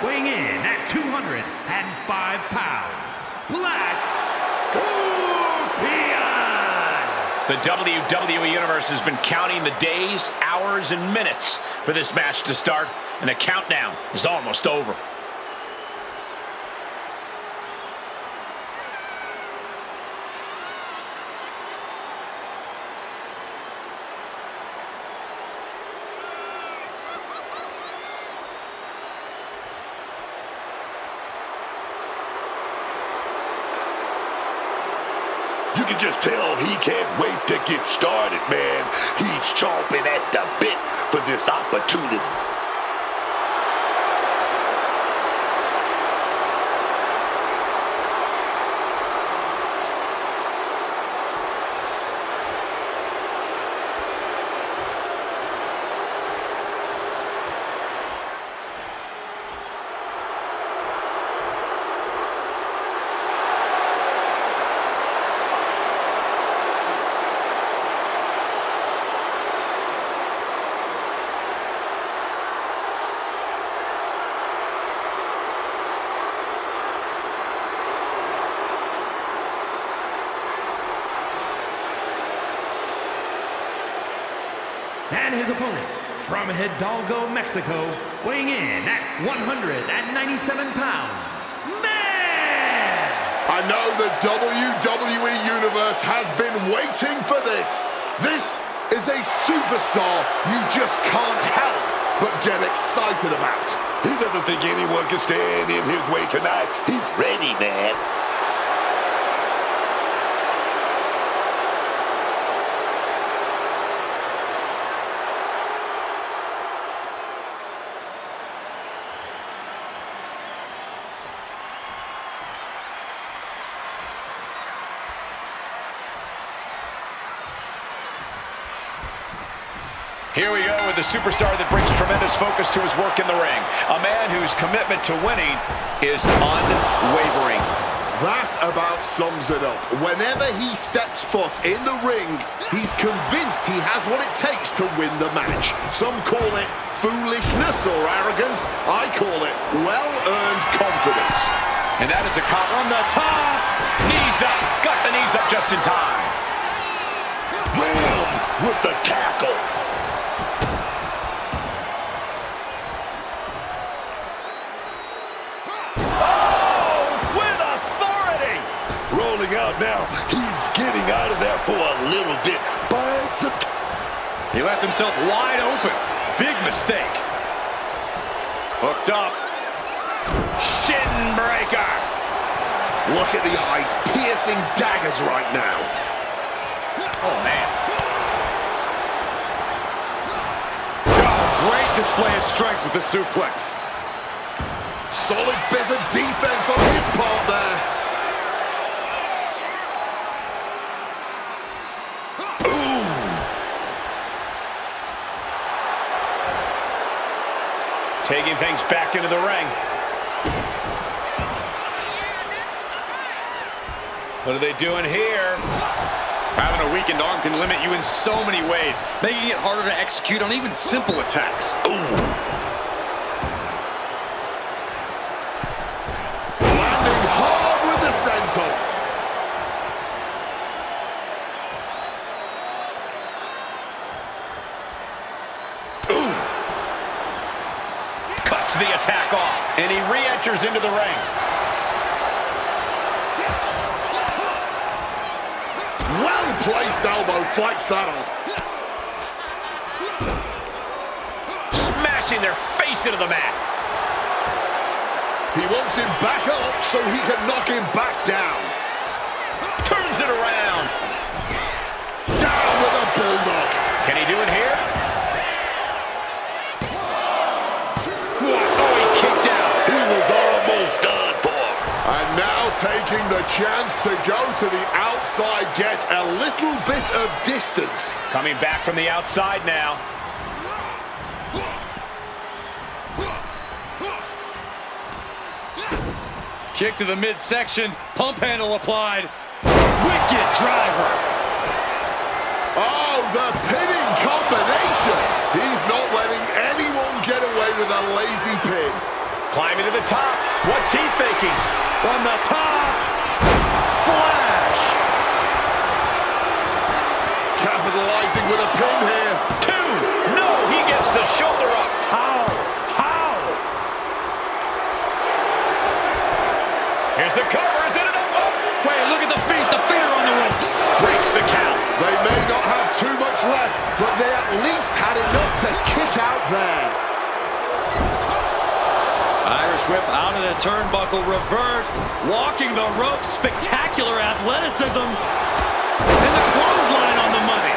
weighing in at 205 pounds, Black Scorpion! The WWE Universe has been counting the days, hours, and minutes for this match to start, and the countdown is almost over. You can just tell he can't wait to get started, man. He's chomping at the bit for this opportunity. And his opponent, from Hidalgo, Mexico, weighing in at 197 pounds, Man! I know the WWE Universe has been waiting for this. This is a superstar you just can't help but get excited about. He doesn't think anyone can stand in his way tonight. He's ready, man. Here we go with the superstar that brings tremendous focus to his work in the ring. A man whose commitment to winning is unwavering. That about sums it up. Whenever he steps foot in the ring, he's convinced he has what it takes to win the match. Some call it foolishness or arrogance. I call it well-earned confidence. And that is a cop on the top. Knees up. Got the knees up just in time. Wham! With the tackle. Out now, he's getting out of there for a little bit. Bites it. He left himself wide open. Big mistake. Hooked up. Shin breaker. Look at the eyes, piercing daggers right now. Oh, man. Oh, great display of strength with the suplex. Solid bit of defense on his part there. Taking things back into the ring. What are they doing here? Having a weakened arm can limit you in so many ways, making it harder to execute on even simple attacks. Landing hard with the senton. The attack off, and he re-enters into the ring. Well-placed elbow fights that off. Smashing their face into the mat. He wants him back up so he can knock him back down. Turns it around. Down with a bulldog. Can he do it here? Oh, he kicked out. He was almost done for. And now taking the chance to go to the outside, get a little bit of distance. Coming back from the outside now. Kick to the midsection, pump handle applied. Wicked driver. Oh, the pinning combination. He's not letting anyone get away with a lazy pin. Climbing to the top. What's he thinking? From the top. Splash. Capitalizing with a pin here. 2. No, he gets the shoulder up. How? Here's the cover. Is it enough? Oh. Wait, look at the feet. The feet are on the ropes. Breaks the count. They may not have too much left, but they at least had enough to kick out there. Irish whip out of the turnbuckle, reversed, walking the rope, spectacular athleticism, and the clothesline on the money.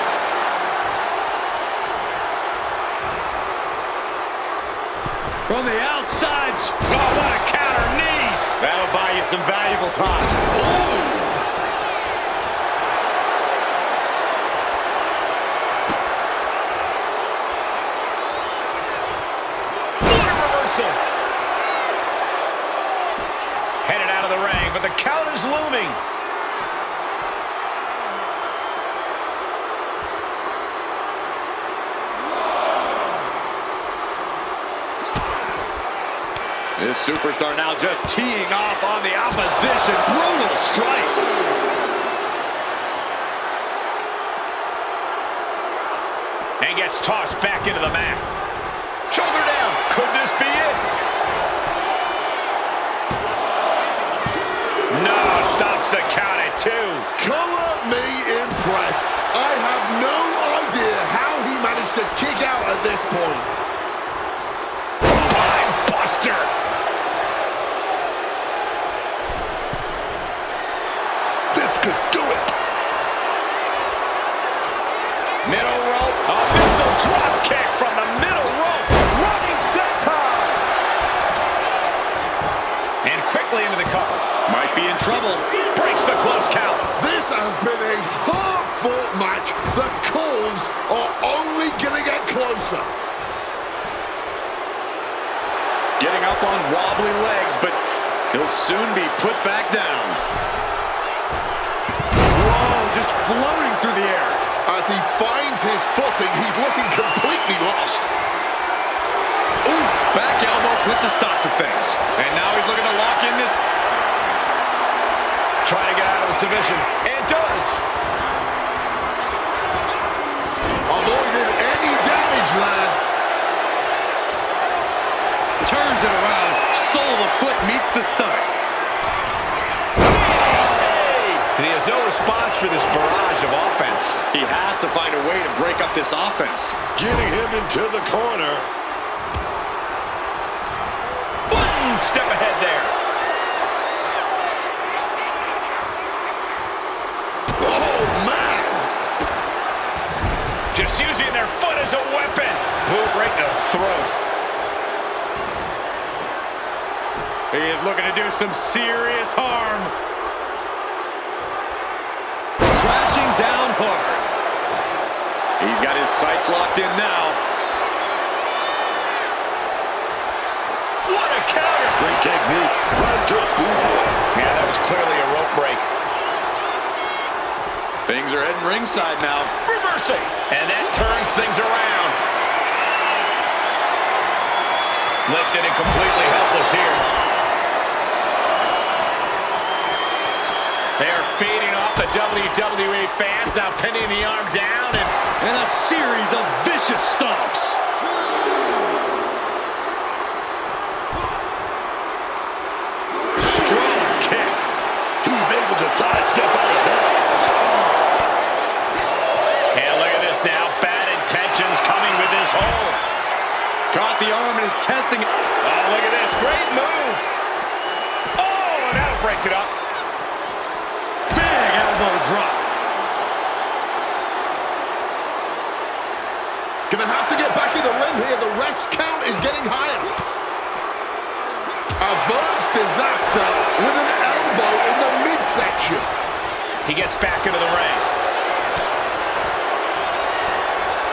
From the outside, Oh, what a counter, knees. that'll buy you some valuable time. What a reversal. Headed out of the ring, but the count is looming. This superstar now just teeing off on the opposition. Brutal strikes. And gets tossed back into the mat. Shoulder down. Could this be it? No, stops the count at 2. Color me impressed. I have no idea how he managed to kick out at this point. Mind buster. This could do it. Middle rope. A missile drop kick from the middle rope. Running senton. And quickly into the cover. Might be in trouble. Breaks the close count. This has been a hard-fought match. The calls are only going to get closer. Getting up on wobbly legs, but he'll soon be put back down. Whoa, just floating through the air. As he finds his footing, he's looking completely lost. Oof, back elbow puts a stop to things. And now he's looking to lock in this. Trying to get out of the submission. And does. Avoided any damage there. Turns it around. Sole of the foot meets the stomach. And he has no response for this barrage of offense. He has to find a way to break up this offense. Getting him into the corner. One step ahead there. Oh, man. Just using their foot as a weapon. Boot right to the throat. He is looking to do some serious harm. Crashing down hard. He's got his sights locked in now. What a counter. Great technique. Right to a schoolboy. Yeah, that was clearly a rope break. Things are heading ringside now. Reversing. And that turns things around. Lifted and completely helpless here. They are feeding off the WWE fans, now pinning the arm down And a series of vicious stomps. Strong kick. He's able to sidestep out of that. And look at this now, bad intentions coming with this hold. Caught the arm and is testing it. Oh, look at this, great move. Oh, and that'll break it up. Big elbow drop. Gonna have to get back in the ring here. The ref's count is getting higher. Averts disaster with an elbow in the midsection. He gets back into the ring.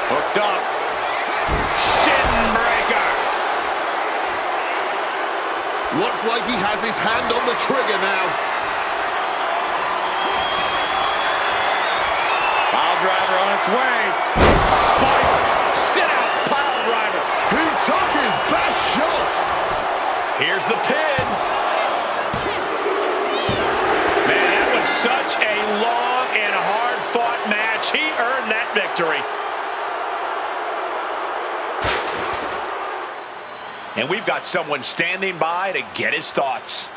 Hooked up. Shin breaker. Looks like he has his hand on the trigger now. Pile driver on its way. Spiked. Sit out, pile driver. He took his best shot. Here's the pin. Man, that was such a long and hard-fought match. He earned that victory. And we've got someone standing by to get his thoughts.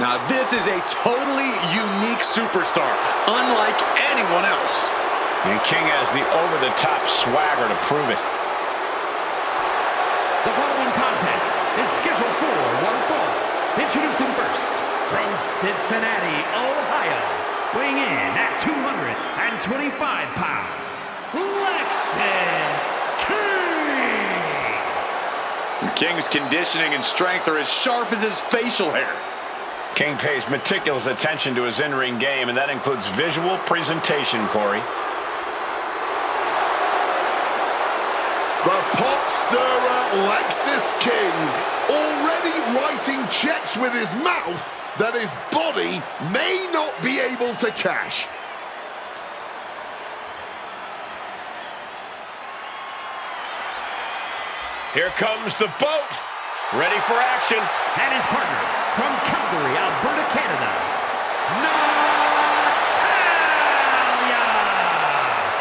Now this is a totally unique superstar, unlike anyone else. And King has the over-the-top swagger to prove it. The following contest is scheduled for one fall. Introducing first, from Cincinnati, Ohio, weighing in at 225 pounds, Lexus King. The King's conditioning and strength are as sharp as his facial hair. King pays meticulous attention to his in-ring game, and that includes visual presentation, Corey. The pot stirrer Lexus King, already writing checks with his mouth that his body may not be able to cash. Here comes the boat, ready for action. And his partner, from Calgary, Alberta, Canada, Natalia.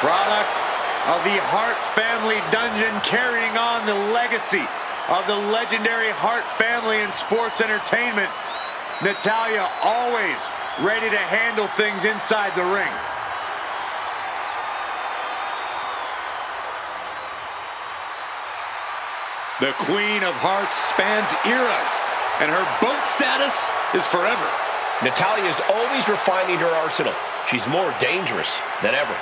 Product of the Hart family dungeon, carrying on the legacy of the legendary Hart family in sports entertainment. Natalia always ready to handle things inside the ring. The Queen of Hearts spans eras, and her boat status is forever. Natalia is always refining her arsenal. She's more dangerous than ever.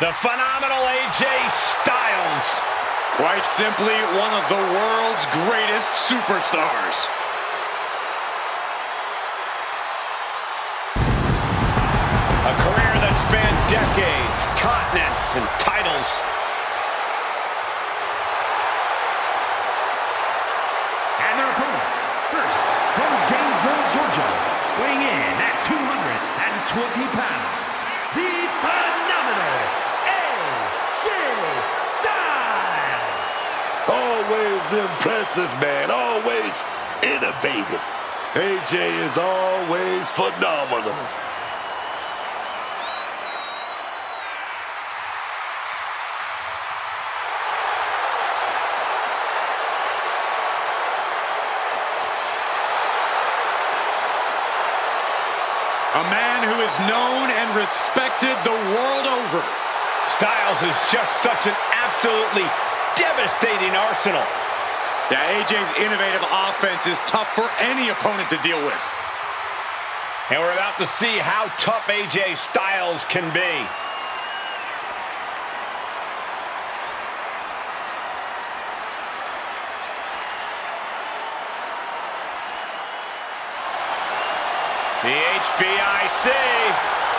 The phenomenal AJ Styles. Quite simply, one of the world's greatest superstars. A career that spanned decades, continents, and titles. And their opponents, first, from Gainesville, Georgia, weighing in at 220 pounds, the phenomenal AJ Styles. Always impressive, man. Always innovative. AJ is always phenomenal. A man who is known and respected the world over. Styles is just such an absolutely devastating arsenal. Yeah, AJ's innovative offense is tough for any opponent to deal with. And we're about to see how tough AJ Styles can be. The HBIC.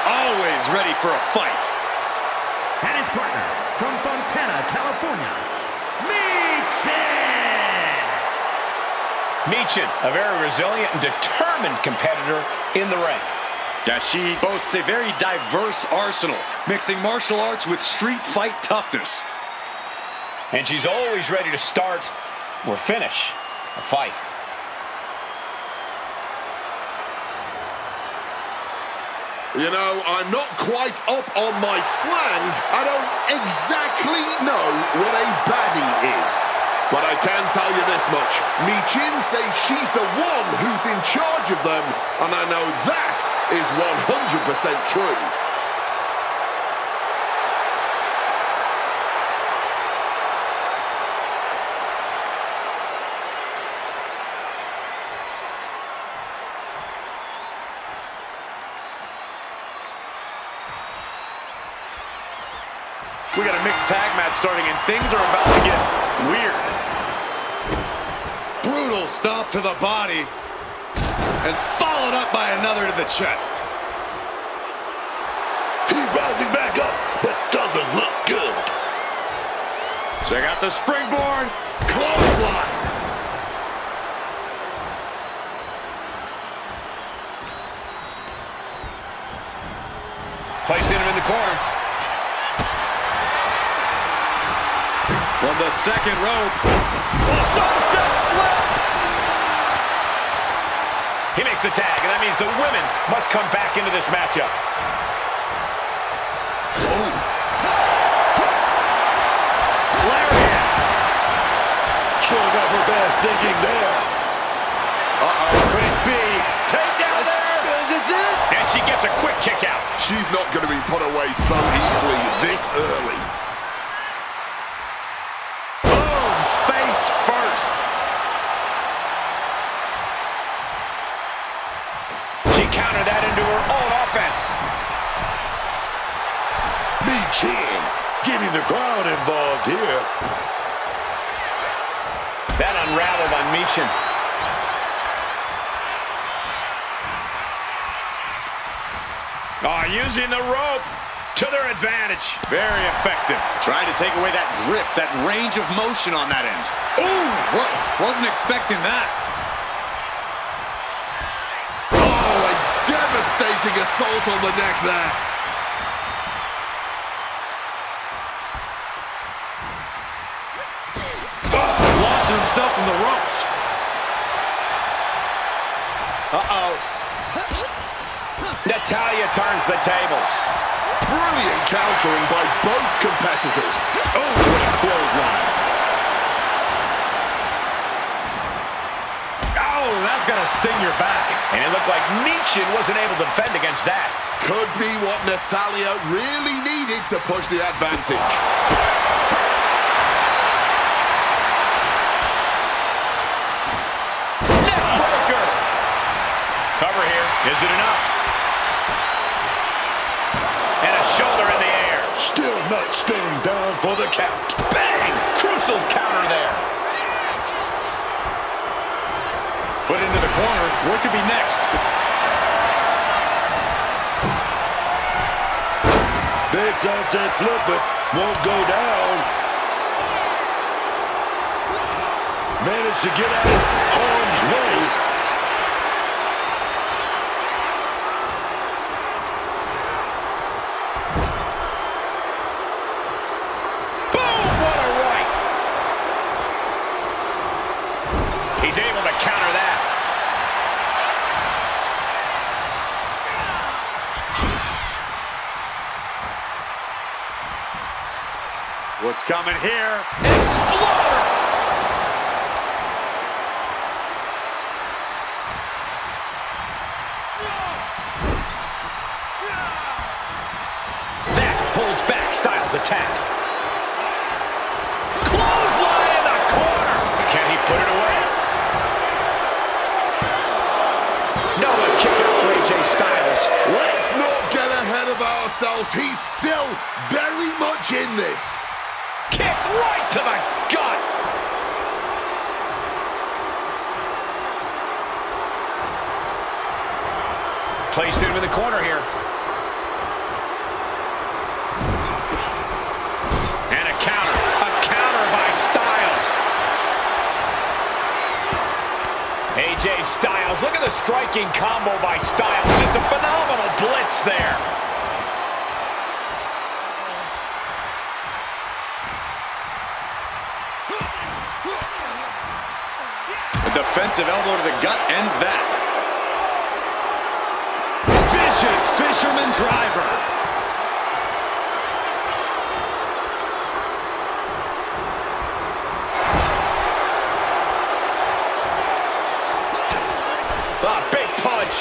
Always ready for a fight. And his partner, from Fontana, California, Michin. Michin, a very resilient and determined competitor in the ring. Yeah, she boasts a very diverse arsenal, mixing martial arts with street fight toughness. And she's always ready to start or finish a fight. You know, I'm not quite up on my slang. I don't exactly know what a baddie is. But I can tell you this much. Michin says she's the one who's in charge of them, and I know that is 100% true. We got a mixed tag match starting, and things are about to get weird. Brutal stomp to the body, and followed up by another to the chest. He's rising back up, but doesn't look good. Check out the springboard. Clothesline. Placing him in the corner. From the second rope. The sunset flip. He makes the tag, and that means the women must come back into this matchup. Oh. Lariat. Showing up her best thinking there. Uh-oh, could it be? Take down there. Is this it? And she gets a quick kick out. She's not going to be put away so easily this early. Boom, face first. She countered that into her own offense. Chin getting the crowd involved here. That unraveled on Michin. Using the rope to their advantage. Very effective. Trying to take away that grip, that range of motion on that end. Ooh, wasn't expecting that. Oh, a devastating assault on the neck there. Launching himself from the ropes. Uh-oh. Natalya turns the tables. Brilliant countering by both competitors. Oh, what a clothesline. Oh, that's got to sting your back. And it looked like Michin wasn't able to defend against that. Could be what Natalya really needed to push the advantage. Neckbreaker. Cover here. Is it enough? And a shoulder in the air. Still not staying down for the count. Bang! Crucial counter there. Put into the corner. What could be next? Big sunset flip, but won't go down. Managed to get out of harm's way. Boom! What a right. He's able to counter that. What's coming here? Exploder! That holds back Styles' attack. Clothesline in the corner. Can he put it away? No, a kick out for AJ Styles. Let's not get ahead of ourselves. He's still very much in this. Kick right to the gut. Placed him in the corner here. And a counter. A counter by Styles. AJ Styles. Look at the striking combo by Styles. Just a phenomenal blitz there. A defensive elbow to the gut ends that. Vicious fisherman driver. Big punch.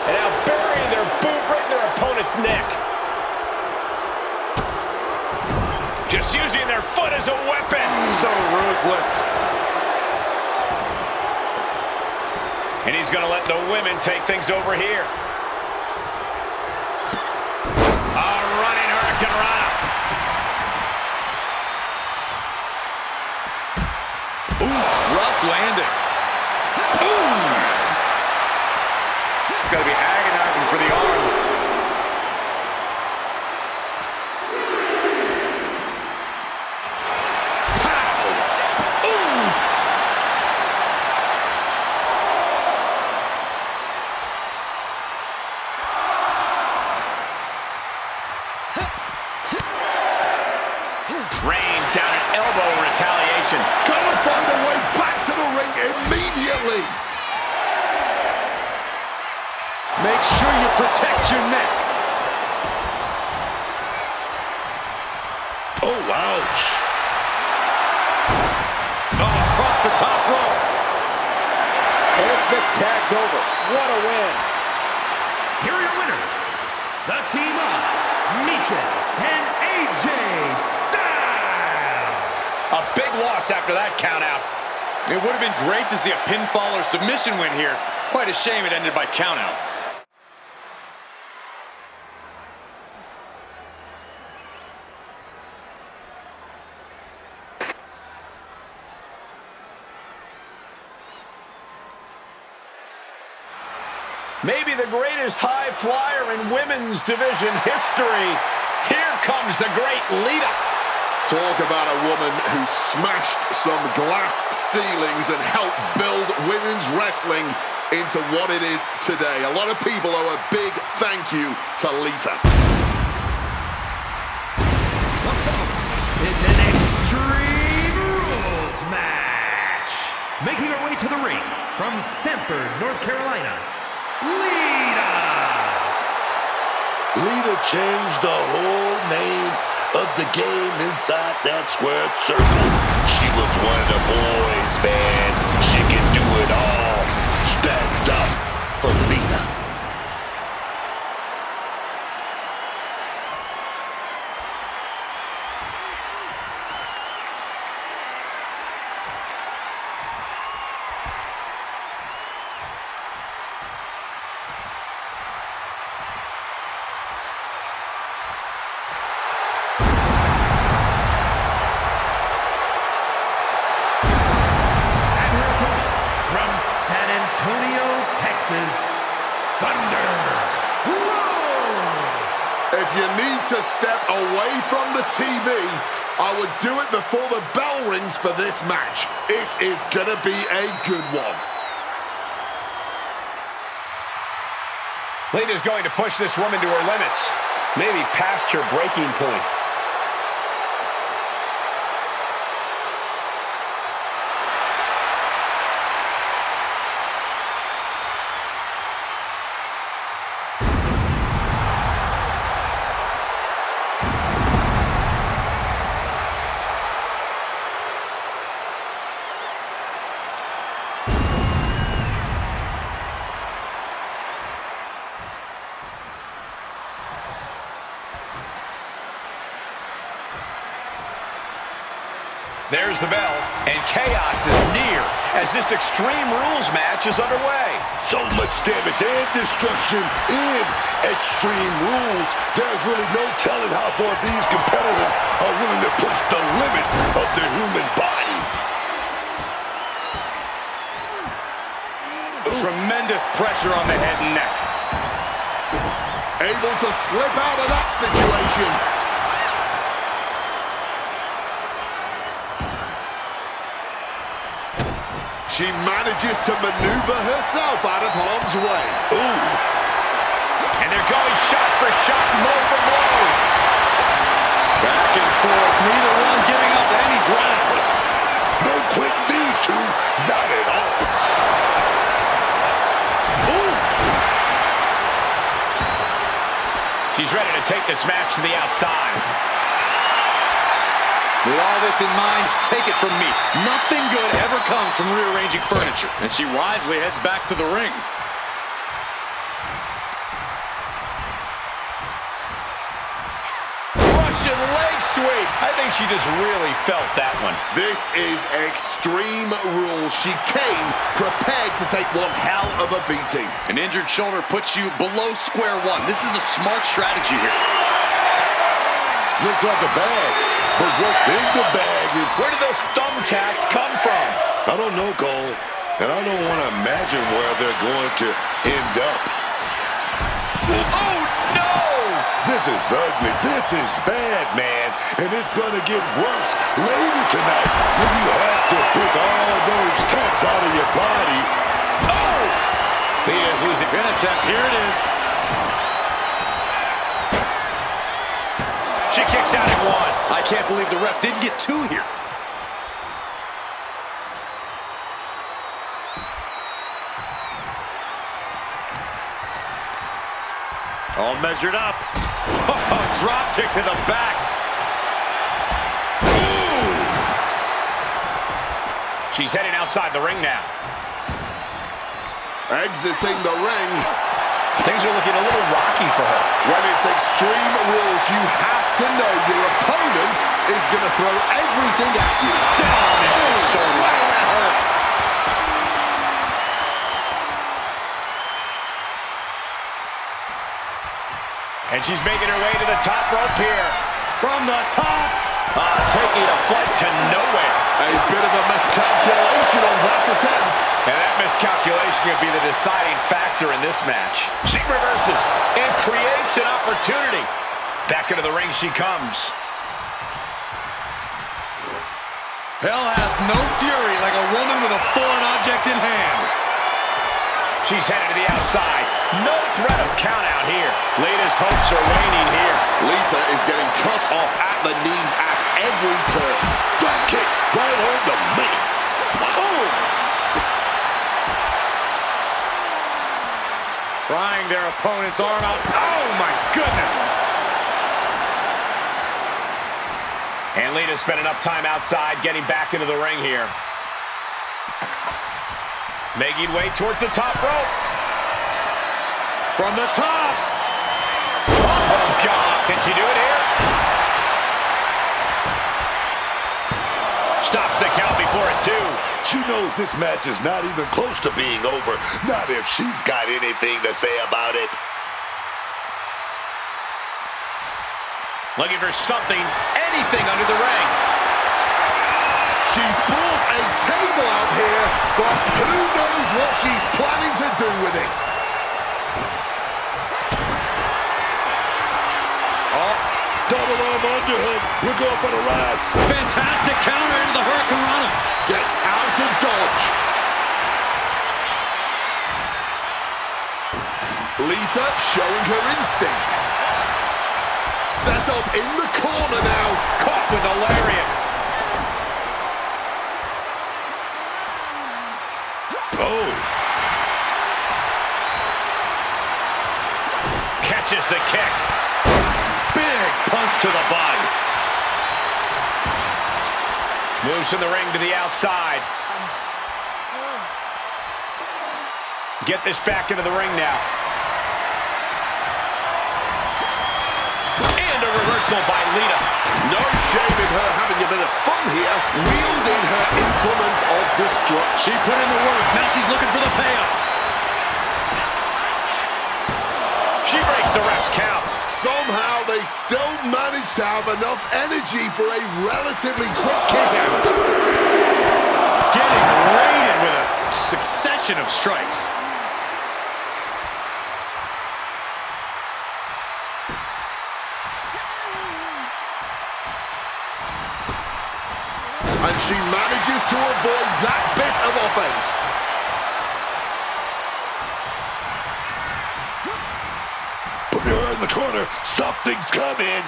And now burying their boot right in their opponent's neck. Just using their foot as a weapon. So ruthless. And he's going to let the women take things over here. A running Hurricane Rana. Oof, rough landing. Boom! It's got to be agonizing for the arm. Reigns down an elbow in retaliation. Gonna find a way back to the ring Make sure you protect your neck. Oh, ouch. Oh, across the top rope. Elizabeth's tag's over. What a win. Here are your winners, the team of Misha and AJ Styles. A big loss after that countout. It would have been great to see a pinfall or submission win here. Quite a shame it ended by countout. Maybe the greatest high flyer in women's division history. Here comes the great Lita. Talk about a woman who smashed some glass ceilings and helped build women's wrestling into what it is today. A lot of people owe a big thank you to Lita. It's an Extreme Rules match. Making her way to the ring from Sanford, North Carolina, Lita. Lita changed the whole name of the game inside that squared circle. She was one of the boys, man. She can do it all. Stand up for Lita. If you need to step away from the TV, I would do it before the bell rings for this match. It is gonna be a good one. Lita's going to push this woman to her limits. Maybe past her breaking point. There's the bell, and chaos is near as this Extreme Rules match is underway. So much damage and destruction in Extreme Rules. There's really no telling how far these competitors are willing to push the limits of the human body. Tremendous pressure on the head and neck. Able to slip out of that situation. She manages to maneuver herself out of harm's way. Ooh. And they're going shot for shot, blow for blow. Back and forth, neither one giving up any ground. No quick these two, not at all. Oof. She's ready to take this match to the outside. With all this in mind, take it from me. Nothing good ever comes from rearranging furniture. And she wisely heads back to the ring. Russian leg sweep. I think she just really felt that one. This is Extreme Rules. She came prepared to take one hell of a beating. An injured shoulder puts you below square one. This is a smart strategy here. Looks like a bag, but what's in the bag is... Where did those thumbtacks come from? I don't know, Cole, and I don't want to imagine where they're going to end up. Oh, no! This is ugly. This is bad, man. And it's going to get worse later tonight when you have to pick all those tacks out of your body. Oh! Lita's losing. Pin attempt. Here it is. She kicks out at one. I can't believe the ref didn't get two here. All measured up. Oh, drop kick to the back. Ooh. She's heading outside the ring now. Exiting the ring. Things are looking a little rocky for her. When it's Extreme Rules, you have to know your opponent is going to throw everything at you. Down into the shoulder. Wow, that hurt. And she's making her way to the top rope here. From the top. Taking a flight to nowhere. A bit of a miscalculation on that attempt. And that miscalculation could be the deciding factor in this match. She reverses and creates an opportunity. Back into the ring she comes. Hell hath no fury like a woman with a foreign object in hand. She's headed to the outside. No threat of count out here. Lita's hopes are waning here. Lita is getting cut off at the knees at every turn. Drop kick right on the money. Oh! Prying their opponent's arm out. Oh, my goodness. And Lita spent enough time outside getting back into the ring here. Making way towards the top rope. From the top. Oh, God. Can she do it here? Stops the count before it, too. She knows this match is not even close to being over. Not if she's got anything to say about it. Looking for something, anything under the ring. She's brought a table out here, but who knows what she's planning to do with it. Oh, double arm underhook. We're going for the ride. Fantastic counter into the Hurricanrana. Gets out of dodge. Lita showing her instinct. Set up in the corner now. Caught with a lariat. Oh. Catches the kick. Big punch to the body. Moves from the ring to the outside. Get this back into the ring now. And a reversal by Lita. No shame in her having a bit of fun here, wielding her implement of destruction. She put in the work. Now she's looking for the payoff. She breaks the ref's count. Somehow they still manage to have enough energy for a relatively quick kick out. Getting raided with a succession of strikes. And she manages to avoid that bit of offense. Put her in the corner. Something's coming.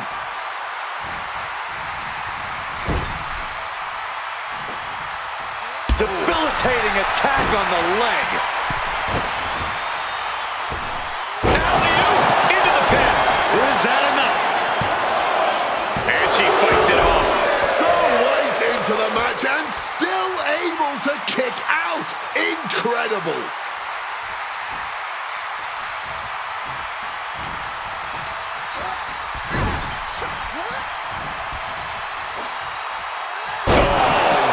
Debilitating attack on the leg. Alley-oop into the pin. Is that enough? And she fights it off. So late into the match and still able to kick out. Incredible.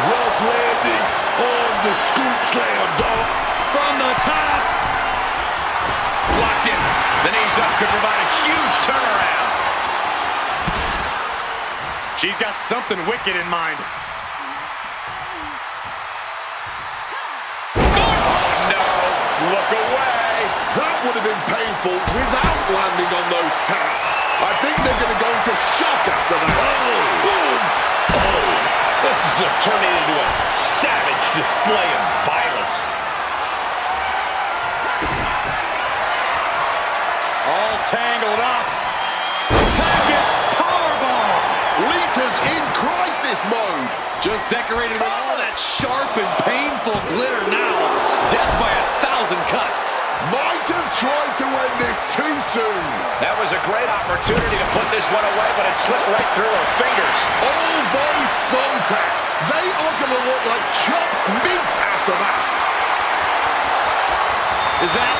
Rough landing on the scoop slam, dog. From the top. Locked in. The knees up could provide a huge turnaround. She's got something wicked in mind. Oh, no. Look away. That would have been painful without landing on those tacks. I think they're going to go into shock after that. Oh, boom. Oh, this is just turning into a savage display of violence. All tangled up. Package powerbomb. Lita's in crisis mode. Just decorated with all that sharp and painful glitter now. Death by 1,000 angles and cuts. Might have tried to end this too soon. That was a great opportunity to put this one away, but it slipped right through her fingers. All those thumbtacks, they are going to look like chopped meat after that. Is that?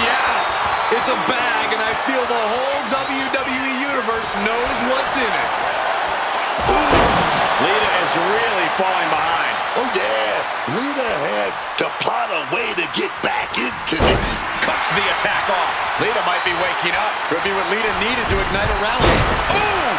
Yeah, it's a bag, and I feel the whole WWE Universe knows what's in it. Lita is really falling behind. Oh, yeah. Lita had to plot a way to get back into this. Cuts the attack off. Lita might be waking up. Could be what Lita needed to ignite a rally. Ooh!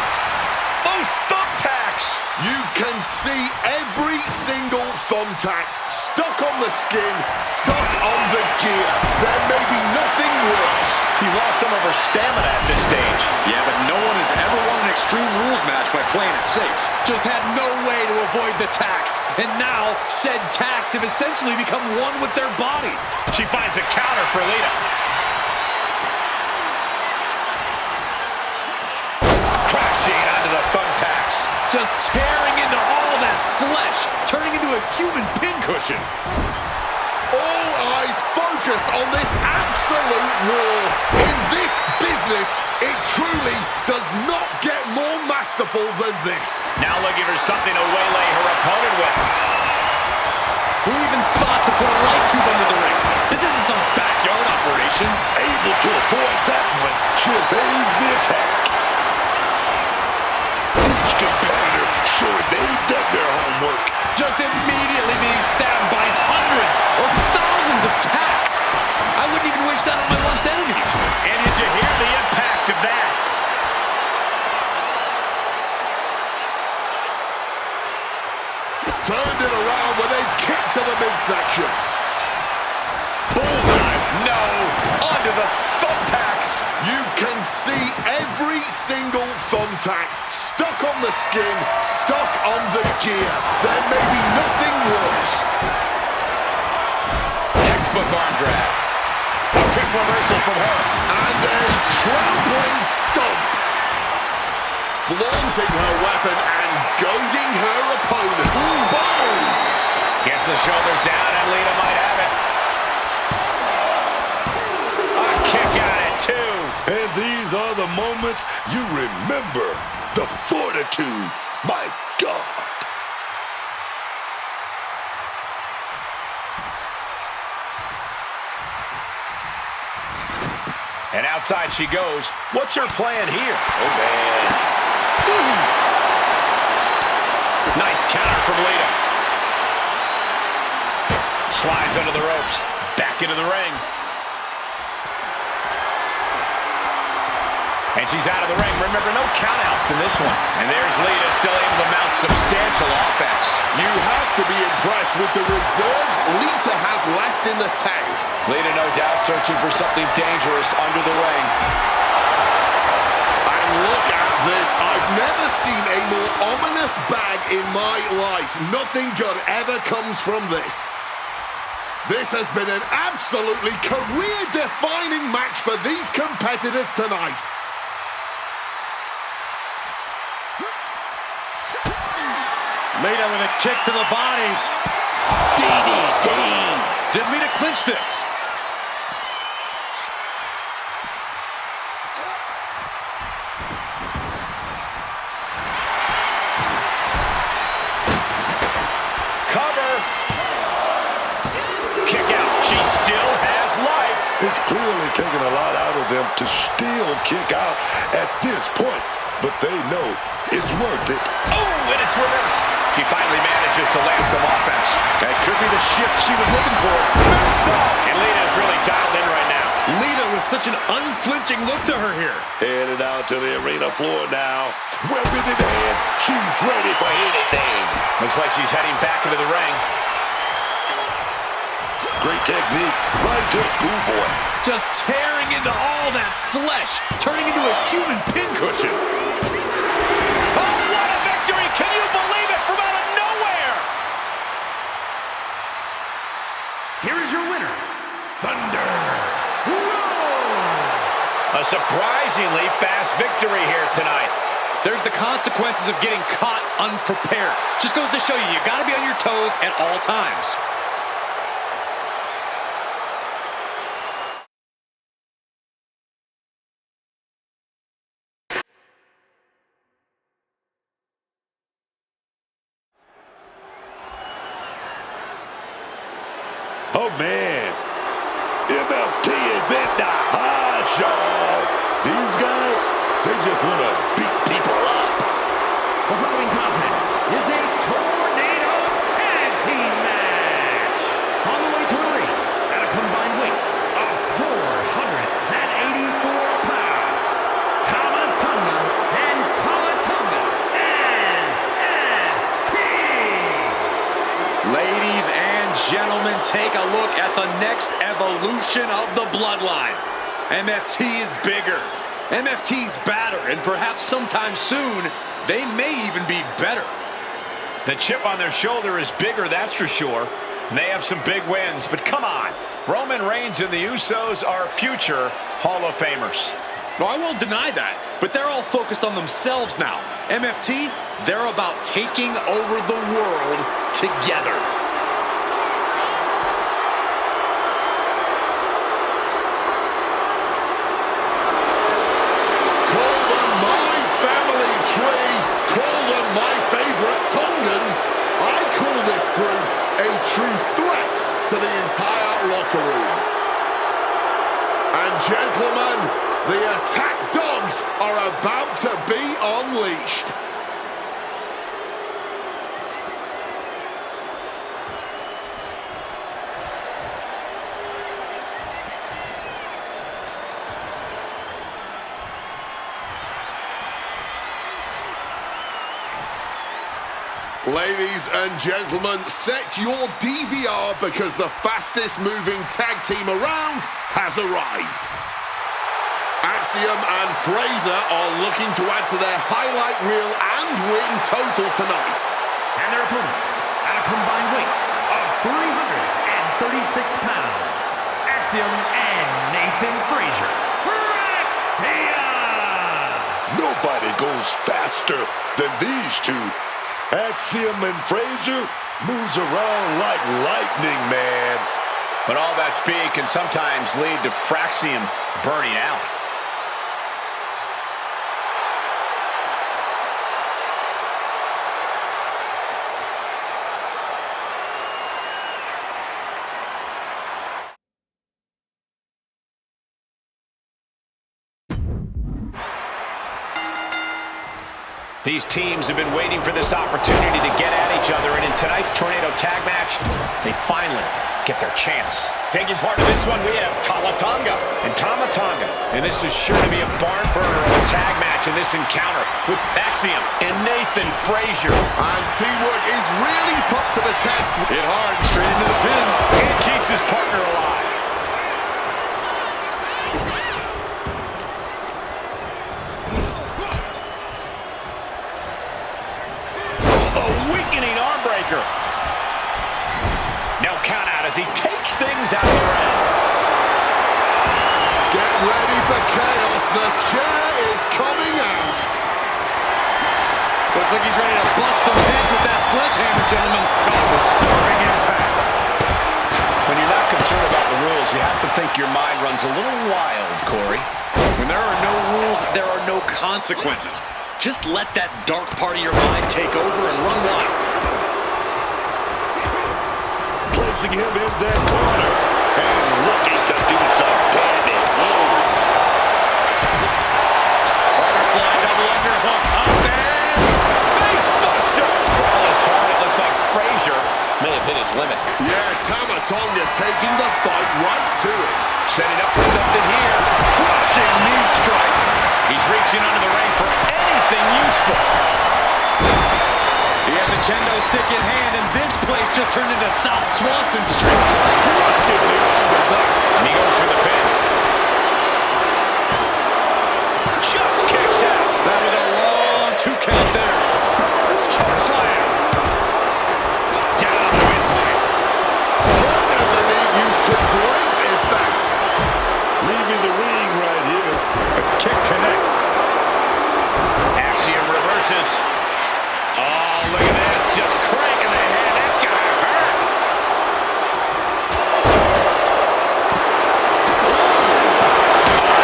Those thumbtacks! You can see every single thumbtack stuck on the skin, stuck on the gear. There may be nothing worse. She lost some of her stamina at this stage. Yeah, but no one has ever won an Extreme Rules match by playing it safe. Just had no way to avoid the tacks. And now, said tacks have essentially become one with their body. She finds a counter for Lita. Crashing onto the thumbtacks. Just tearing into all that flesh, turning into a human pincushion. All eyes focused on this absolute war. In this business, it truly does not get more masterful than this. Now looking for something to waylay her opponent with. Who even thought to put a light tube under the ring? This isn't some backyard operation. Able to avoid that one, she evades the attack. Each competitor sure they've done their homework. Just immediately being stabbed by hundreds or thousands of tacks. I wouldn't even wish that on my worst enemies. And did you hear the impact of that? Turned it around with a kick to the midsection. Bullseye. No. Onto the thumbtacks. You can see every single thumbtack stuck on the skin, stuck on the gear. There may be nothing worse. Textbook arm drag. A quick reversal from her. And then trampling stomp. Flaunting her weapon and goading her opponent. Boom! Gets the shoulders down and Lita might have it. A kick out at two. And these are the moments you remember. The fortitude. My God. And outside she goes. What's her plan here? Oh, man. Nice counter from Lita. Slides under the ropes. Back into the ring. And she's out of the ring. Remember, no countouts in this one. And there's Lita still able to mount substantial offense. You have to be impressed with the reserves Lita has left in the tank. Lita, no doubt, searching for something dangerous under the ring. And look at this. I've never seen a more ominous bag in my life. Nothing good ever comes from this. This has been an absolutely career-defining match for these competitors tonight. Lita with a kick to the body. DDT. Did Lita clinch this? Cover. Kick out. She still has life. It's clearly taking a lot out of them to still kick out at this point, but they know it's worth it. Oh, and it's reversed. She finally manages to land some offense. That could be the shift she was looking for. And Lita's really dialed in right now. Lita with such an unflinching look to her here. Headed out to the arena floor now. Weapon in hand. She's ready for anything. Looks like she's heading back into the ring. Great technique. Right to schoolboy. Just tearing into all that flesh, turning into a human pincushion. Oh, what a victory! Can you believe it? From out of nowhere! Here is your winner, Thunder Rose. A surprisingly fast victory here tonight. There's the consequences of getting caught unprepared. Just goes to show you, you gotta be on your toes at all times. Oh, man. MFT is in the house, y'all. These guys, they just want to beat people up. The following contest is a tornado tag team match. On the way to the ring at a combined weight of 484 pounds, Tama Tonga and Tala Tonga NXT. Ladies and gentlemen, take a look at the next evolution of the bloodline. MFT is bigger. MFT's badder, and perhaps sometime soon, they may even be better. The chip on their shoulder is bigger, that's for sure. And they have some big wins, but come on. Roman Reigns and the Usos are future Hall of Famers. No, I won't deny that, but they're all focused on themselves now. MFT, they're about taking over the world together. Tree, call them my favorite Tongans. I call this group a true threat to the entire locker room. And gentlemen, the attack dogs are about to be unleashed. Ladies and gentlemen, set your DVR because the fastest moving tag team around has arrived. Axiom and Fraser are looking to add to their highlight reel and win total tonight. And their opponents at a combined weight of 336 pounds, Axiom and Nathan Fraser. Axiom! Nobody goes faster than these two. Axiom and Fraser moves around like lightning, man. But all that speed can sometimes lead to Fraxium burning out. These teams have been waiting for this opportunity to get at each other, and in tonight's Tornado Tag Match, they finally get their chance. Taking part in this one, we have Tala Tonga and Tama Tonga, and this is sure to be a barn burner of a tag match in this encounter with Axiom and Nathan Fraser. And teamwork is really put to the test. Hit hard, straight into the pin, and keeps his partner alive. No count out as he takes things out of the ring. Get ready for chaos. The chair is coming out. Looks like he's ready to bust some heads with that sledgehammer, gentlemen. Restoring impact. When you're not concerned about the rules, you have to think your mind runs a little wild, Corey. When there are no rules, there are no consequences. Just let that dark part of your mind take over and run wild. Placing him in that corner and looking to do some damage. Butterfly double underhook up and Face buster! For all his heart, it looks like Fraser may have hit his limit. Yeah, Tama Tonga taking the fight right to him. Setting up for something here. Crushing knee strike. He's reaching under the ring for anything useful. He has a kendo stick in hand, and this place just turned into South Swanson Street. Crushing the arm with that. And he goes for the pin. Just kicks out. That was a long 2 count there. Reverse choke slam. Down on the windpipe. Hook of the knee used to great effect. Leaving the ring right here. The kick connects. Axiom reverses. Oh, look at this. Just cranking the head. That's going to hurt.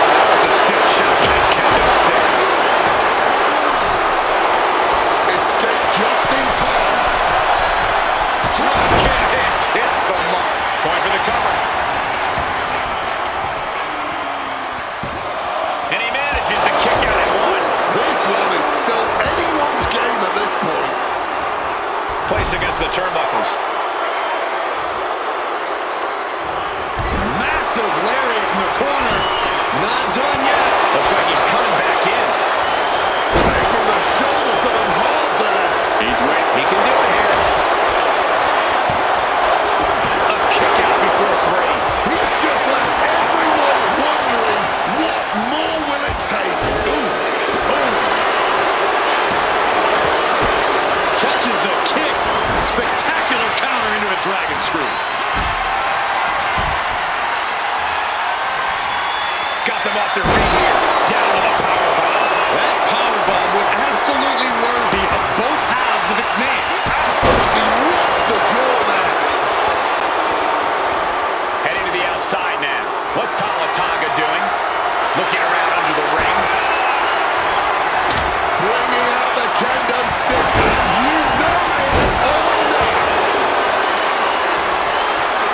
That was a stiff shot with that kendo stick. Escape just in time. Drop kick. Hits the mark. Going for the cover. placed against the turnbuckles. Massive lariat in the corner. Not done yet. Looks like he's coming back in. Taking the shoulder to them hard there. He's waiting. He can do it here. A kick out before 3. He's just left everyone wondering, what more will it take? Catches the kick. Spectacular counter into a dragon screw. Got them off their feet here. Down with a powerbomb. That powerbomb was absolutely worthy of both halves of its name. Absolutely rocked the jaw there. Heading to the outside now. What's Tonga doing? Looking around under the ring. Bringing out the kendo stick, and you know it's on now.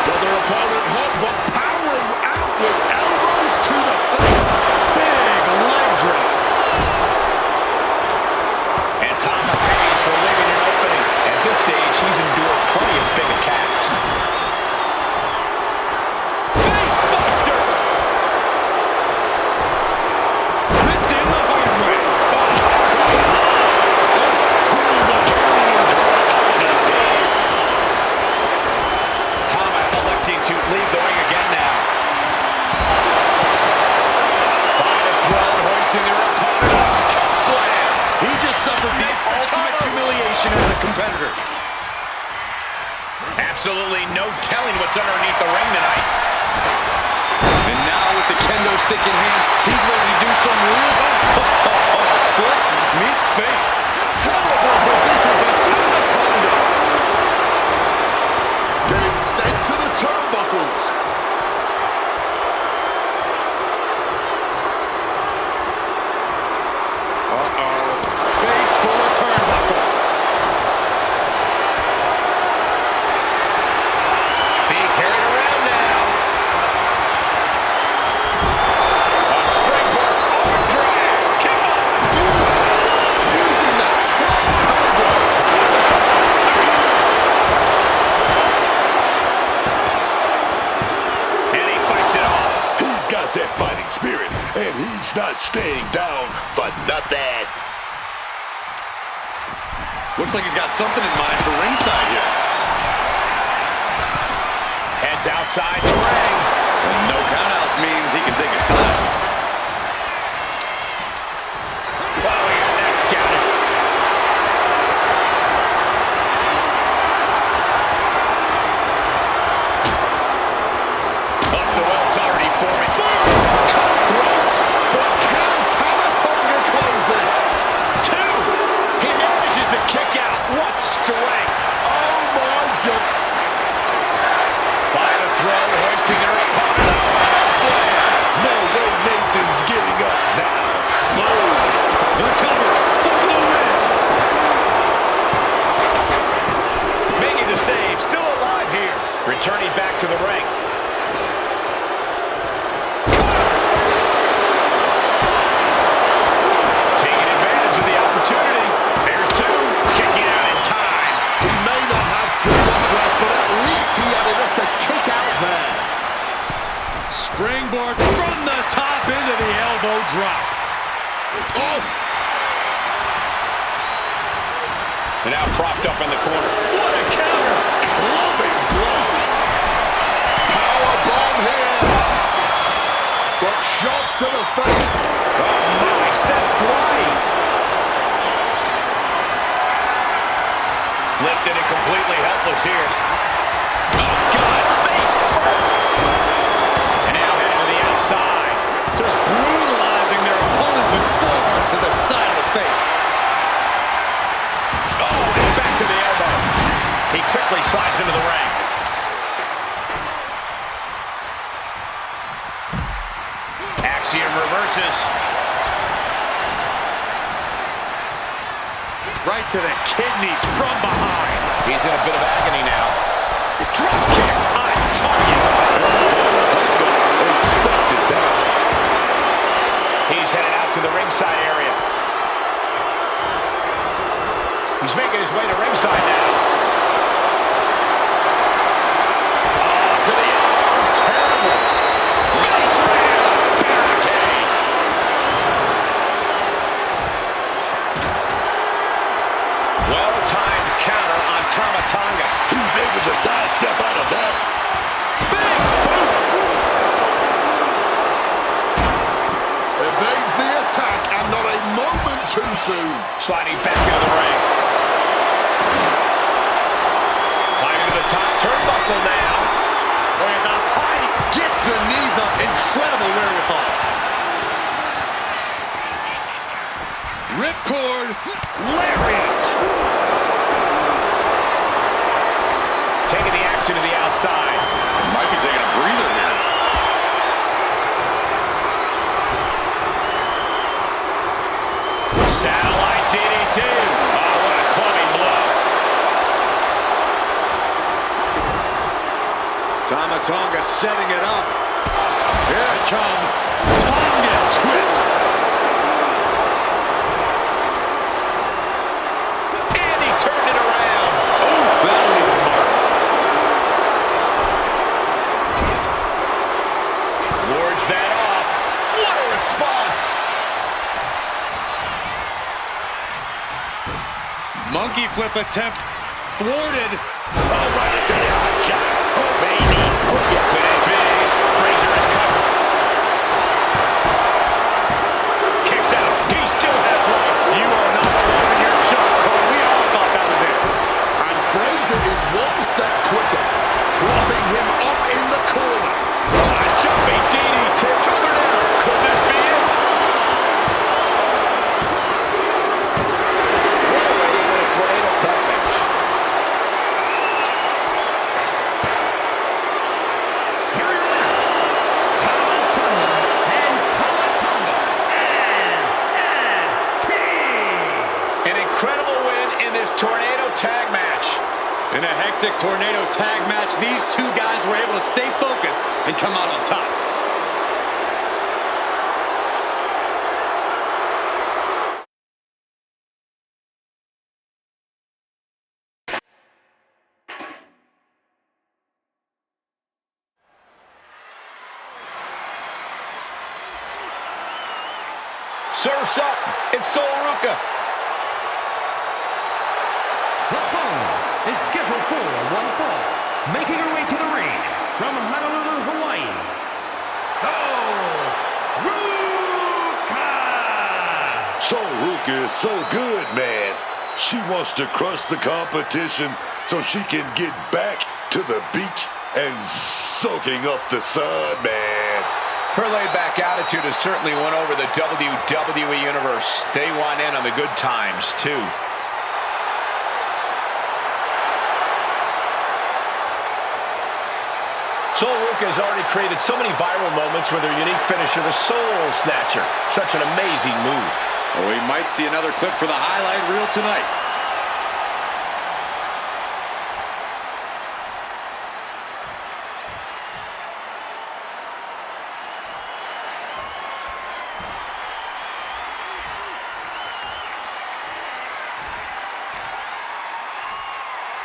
Got their opponent hot, but powering out with elbows to the face. Big leg drop. And Tonga pays for leaving an opening. At this stage, he's endured plenty of big attacks. Face buster! Ripped in the hard way. Tonga electing to leave the ring again now. By the throne, hoisting their opponent up. Choke slam. He just suffered the Makes the ultimate cover. humiliation as a competitor. Absolutely no telling what's underneath the ring tonight. And now with the kendo stick in hand, he's ready to do some real foot meet face. Terrible position for Tonga. Getting sent to the turnbuckles. Face full of turnbuckle. Being carried around now. A springboard arm drag. Kick on. Using that 12 pounds of And he fights it off. He's got that fighting spirit, and he's not staying down for nothing. Looks like he's got something in mind for ringside here. Heads outside the ring. And no countouts means he can take his time. Oh, we got that scouted. Off the well's already forming. cutthroat. But can Tonga close this? 2. He manages to kick out. What strength. Oh my God. By the throw, hoisting their opponent up. Choke slam. No way Nathan's getting up now. Boom. The cover for the win. Making the save. Still alive here. Returning back to the ring. Taking advantage of the opportunity. There's 2. Kicking out in time. He may not have too much left, but at least he had enough to kick out there. Springboard from the top into the elbow drop. Oh, And now propped up in the corner. What a counter. clubbing blow. Power bomb here. But shots to the face. Oh my, set flying. Lifted and completely helpless here. Oh God, face first. And now heading to the outside. Just brutalizing their opponent with forearms to the side of the face. Oh, and back to the elbow. He quickly slides into the ring. Axiom reverses. Right to the kidneys from behind. He's in a bit of agony now. Drop kick on target. Expected that. He's headed out to the ringside area. He's making his way to ringside now. managed to sidestep out of that. Big boot. Evades the attack and not a moment too soon. Sliding back into the ring. Climbing to the top turnbuckle now. And the height gets the knees up. Incredible wherewithal. Ripcord lariat. Taking the action to the outside. Might be taking a breather here. Satellite DDT. Oh, what a clubbing blow. Tama Tonga setting it up. Here it comes. Tongan twist. And he turned it around. Oh, that'll leave a mark. Wards that off. What a response. Monkey flip attempt thwarted. Oh, right into the hot shot. Oh, baby. Oh, yeah. Could it be? Fraser is covered. Kicks out. He still has one. You are not alone in your shot, Cole. We all thought that was it. And Fraser is one step quicker, propping him up in the corner. A jumping DDT. Shoulder down. Could this be it? We're waiting for a tornado tag match. Here are your winners, Tama and Tama and An incredible win in this tornado tag match. In a hectic tornado tag match, these two guys were able to stay focused and come out on top. Surf's up. It's Sol Ruca. The following is scheduled for one fall, making her way to the ring from Honolulu, Hawaii, Sol Ruca! Sol Ruca is so good, man. She wants to crush the competition so she can get back to the beach and soaking up the sun, man. Her laid-back attitude has certainly won over the WWE Universe. They want in on the good times, too. Sol Ruca has already created so many viral moments with her unique finisher, the Soul Snatcher. Such an amazing move. Well, we might see another clip for the highlight reel tonight.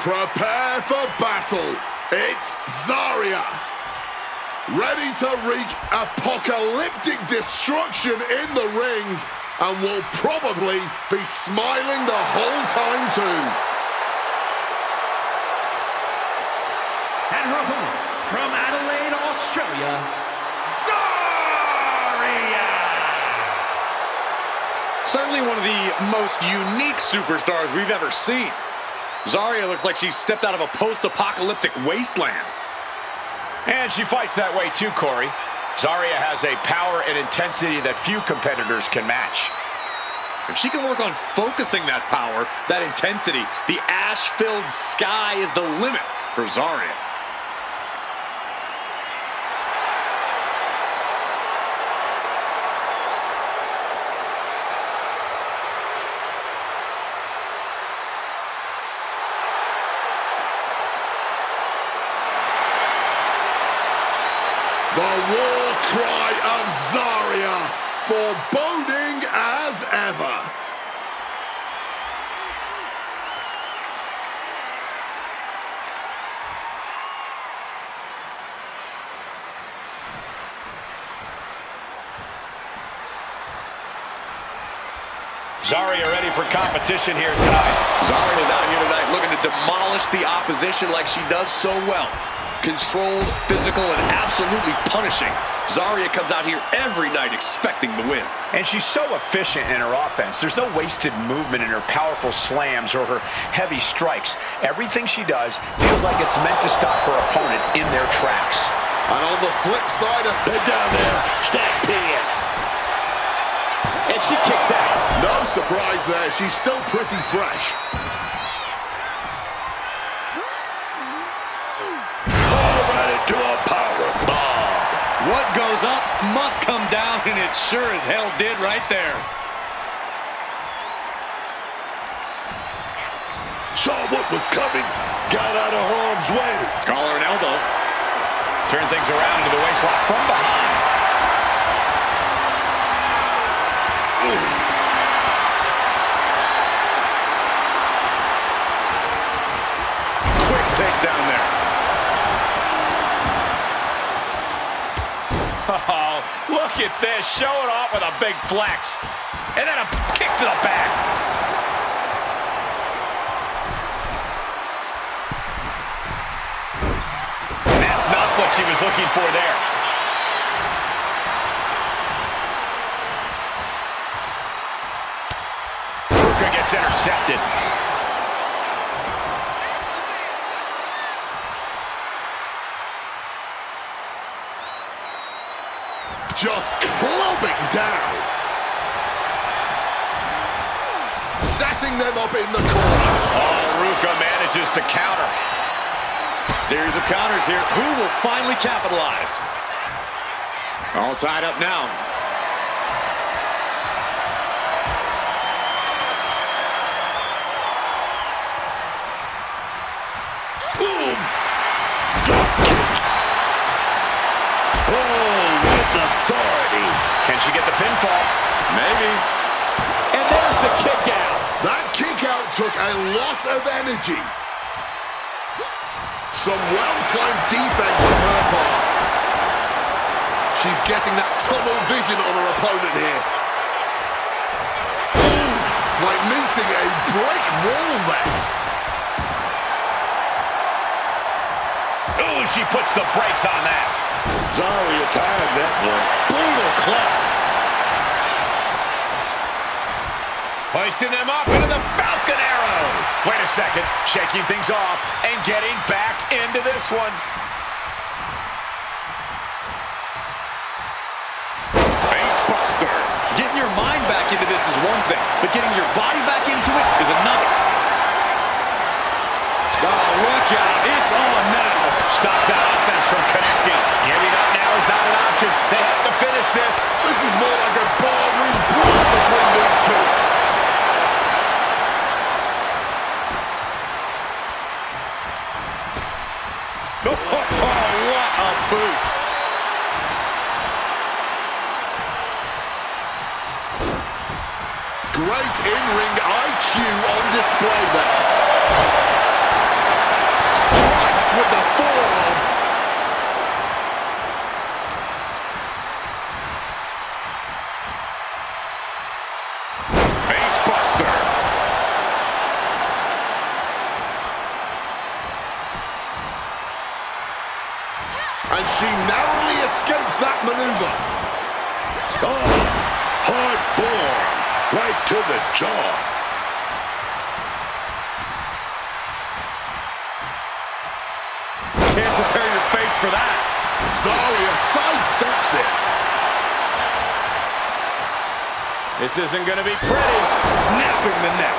Prepare for battle. It's Zarya. Ready to wreak apocalyptic destruction in the ring and will probably be smiling the whole time too. And her opponent from Adelaide, Australia, Zarya! Certainly one of the most unique superstars we've ever seen. Zarya looks like she stepped out of a post-apocalyptic wasteland. And she fights that way too, Corey. Zarya has a power and intensity that few competitors can match. If she can work on focusing that power, that intensity, the ash-filled sky is the limit for Zarya. The war cry of Zarya, foreboding as ever. Zarya ready for competition here tonight. Zarya's out here tonight looking to demolish the opposition like she does so well. Controlled, physical, and absolutely punishing. Zarya comes out here every night expecting the win. And she's so efficient in her offense. There's no wasted movement in her powerful slams or her heavy strikes. Everything she does feels like it's meant to stop her opponent in their tracks. And on the flip side of They're down there. Stack pin. And she kicks out. no surprise there, she's still pretty fresh. To a power bomb. What goes up must come down, and it sure as hell did right there. Saw what was coming. Got out of harm's way. Collar and elbow. Turn things around into the waistlock from behind. Quick takedown there. Oh, look at this. Showing off with a big flex. And then a kick to the back. That's not what she was looking for there. Ruka gets intercepted. Just clubbing down. Setting them up in the corner. Oh, Ruka manages to counter. Series of counters here. Who will finally capitalize? All tied up now. Boom. Drop kick. Oh, with authority. Can she get the pinfall? Maybe. And there's the kick out. That kick out took a lot of energy. Some well-timed defense on her part. She's getting that tunnel vision on her opponent here. Ooh, like meeting a brick wall there. Ooh, she puts the brakes on that. Zarya timed that one. Brutal club. Hoisting them up into the Falcon Arrow. Wait a second. Shaking things off and getting back into this one. Face buster. Getting your mind back into this is one thing, but getting your body back into it is another. Oh, look out. It's on now. Stops that offense from connecting. Giving up now is not an option. They have to finish this. This is more like a barroom brawl between these two. Oh, what a boot. Great in-ring IQ on display there. Strikes with the forearm. Face buster. And she narrowly escapes that maneuver. Oh, hard form. Right to the jaw. Can't prepare your face for that. Zarya sidesteps it. This isn't going to be pretty. Snapping the neck.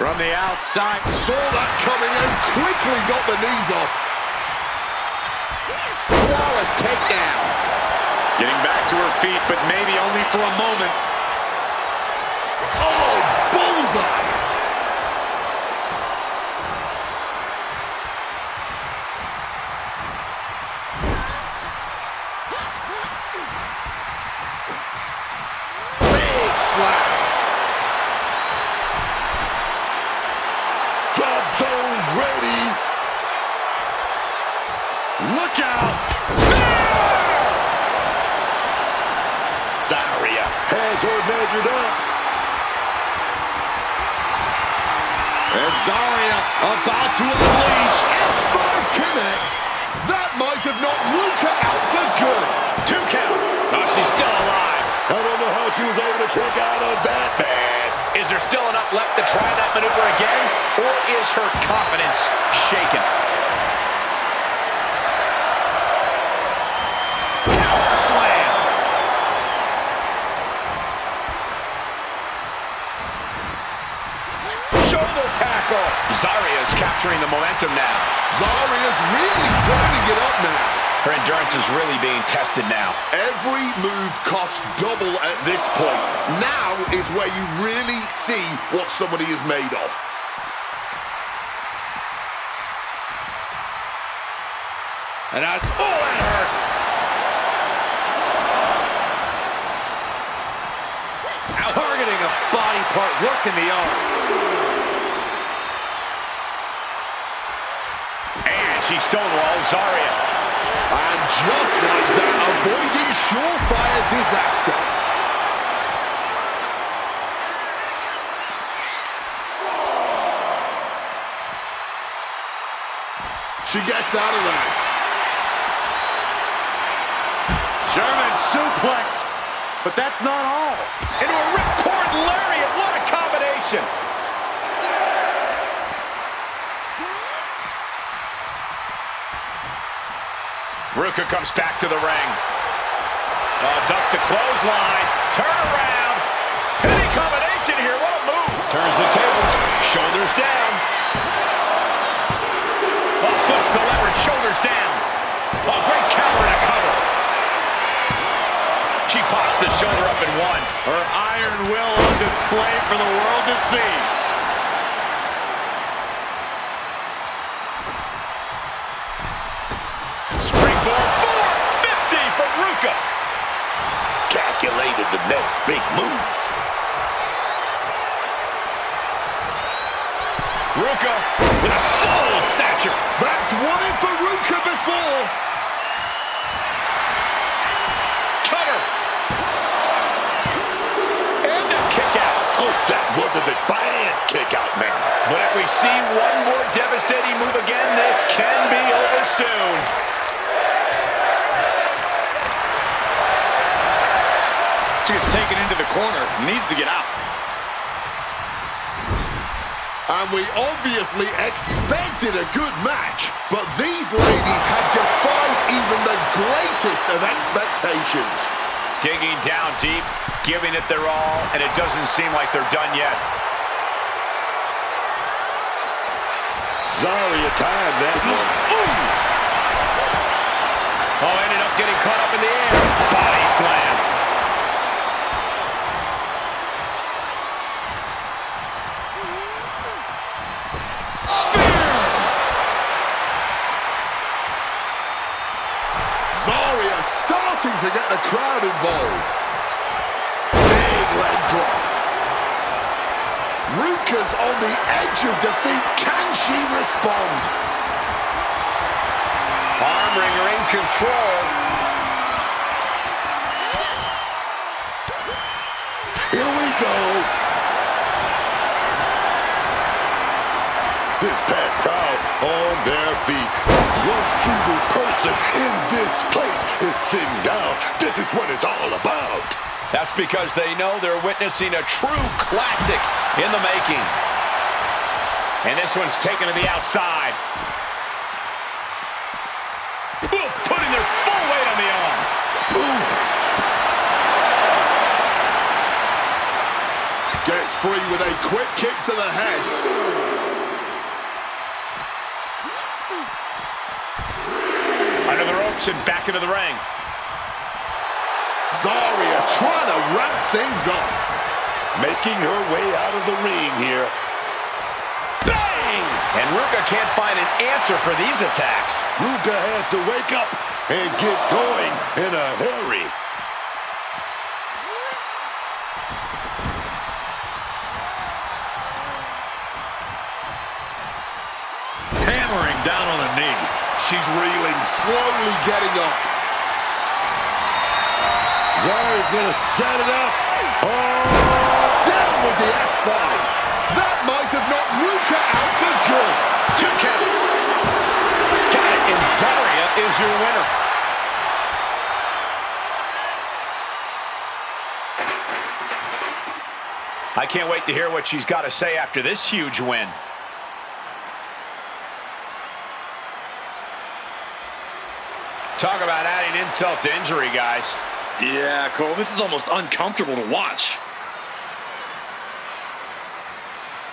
From the outside. Saw that coming and quickly got the knees up. Flawless takedown. Getting back to her feet, but maybe only for a moment. Oh, bullseye. Big slap. Drop zones ready. Look out! Zarya has her measured up. And Zarya about to unleash. F5 connects. That might have knocked Ruka out for good. 2 count. Oh, she's still alive. I don't know how she was able to kick out of that, man. Is there still enough left to try that maneuver again? Or is her confidence shaken? Power slam. Shoulder tackle. Zarya's capturing the momentum now. Zarya's really turning it up now. Her endurance is really being tested now. Every move costs double at this point. Now is where you really see what somebody is made of. And that hurt. Targeting a body part, working the arm. And she stonewalls Zarya. And just like that, avoiding surefire disaster. She gets out of that. German suplex, but that's not all. Into a ripcord lariat. What a combination. Ruka comes back to the ring. Duck to clothesline. Turn around. Penny combination here. What a move. Turns the tables. Shoulders down. Flips the leverage. Shoulders down. Great counter and a cover. She pops the shoulder up in one. Her iron will on display for the world to see. Springboard 450 from Ruka. Calculated the next big move. Ruka with a soul snatcher. That's won it for Ruka before. Cover. And a kick out. Oh, that was a defiant kick out, man. But if we see one more devastating move again, this can be over soon. She gets taken into the corner, needs to get out. And we obviously expected a good match, but these ladies have defied even the greatest of expectations. Digging down deep, giving it their all, and it doesn't seem like they're done yet. Zarya timed that one. Ended up getting caught up in the air. Body slam. Zarya starting to get the crowd involved. Big leg drop. Ruka's on the edge of defeat. Can she respond? Arm wringer in control. Here we go. This packed crowd on their feet. One single person in this place is sitting down. This is what it's all about. That's because they know they're witnessing a true classic in the making. And this one's taken to the outside. Oof, putting their full weight on the arm. Ooh. Gets free with a quick kick to the head. Under the ropes and back into the ring. Zarya trying to wrap things up. Making her way out of the ring here. Bang! And Ruka can't find an answer for these attacks. Ruka has to wake up and get going in a hurry. Hammering down on a knee. She's reeling, slowly getting up. Zarya's gonna set it up. Down with the F5. That might have knocked Ruka is your winner. I can't wait to hear what she's got to say after this huge win. Talk about adding insult to injury, guys. Yeah, Cole, this is almost uncomfortable to watch.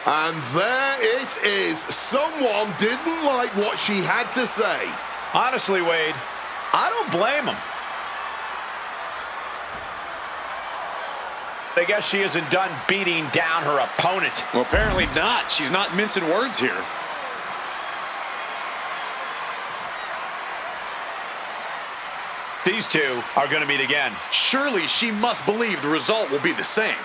And there it is. Someone didn't like what she had to say. Honestly, Wade, I don't blame him. I guess she isn't done beating down her opponent. Well, apparently not. She's not mincing words here. These two are going to meet again. Surely she must believe the result will be the same.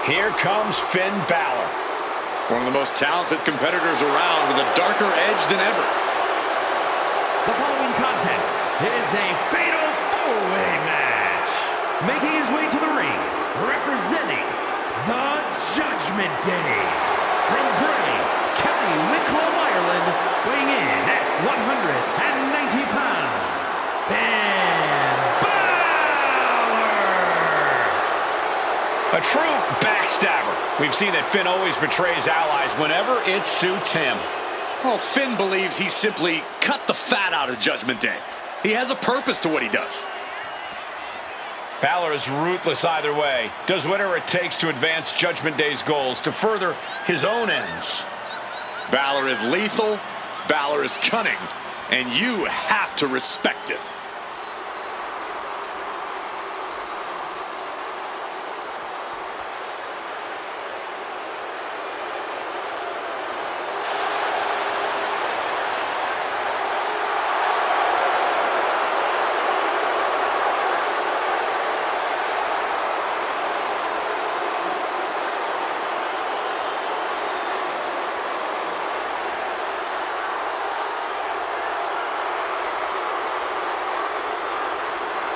Here comes Finn Balor. One of the most talented competitors around with a darker edge than ever. The following contest is a fatal four-way match. Making his way to the ring, representing the Judgment Day. From Bray, County Wicklow, Ireland, weighing in at 190 pounds, Finn Balor. A true backstabber. We've seen that Finn always betrays allies whenever it suits him. Well, Finn believes he simply cut the fat out of Judgment Day. He has a purpose to what he does. Balor is ruthless either way. Does whatever it takes to advance Judgment Day's goals, to further his own ends. Balor is lethal, Balor is cunning, and you have to respect it.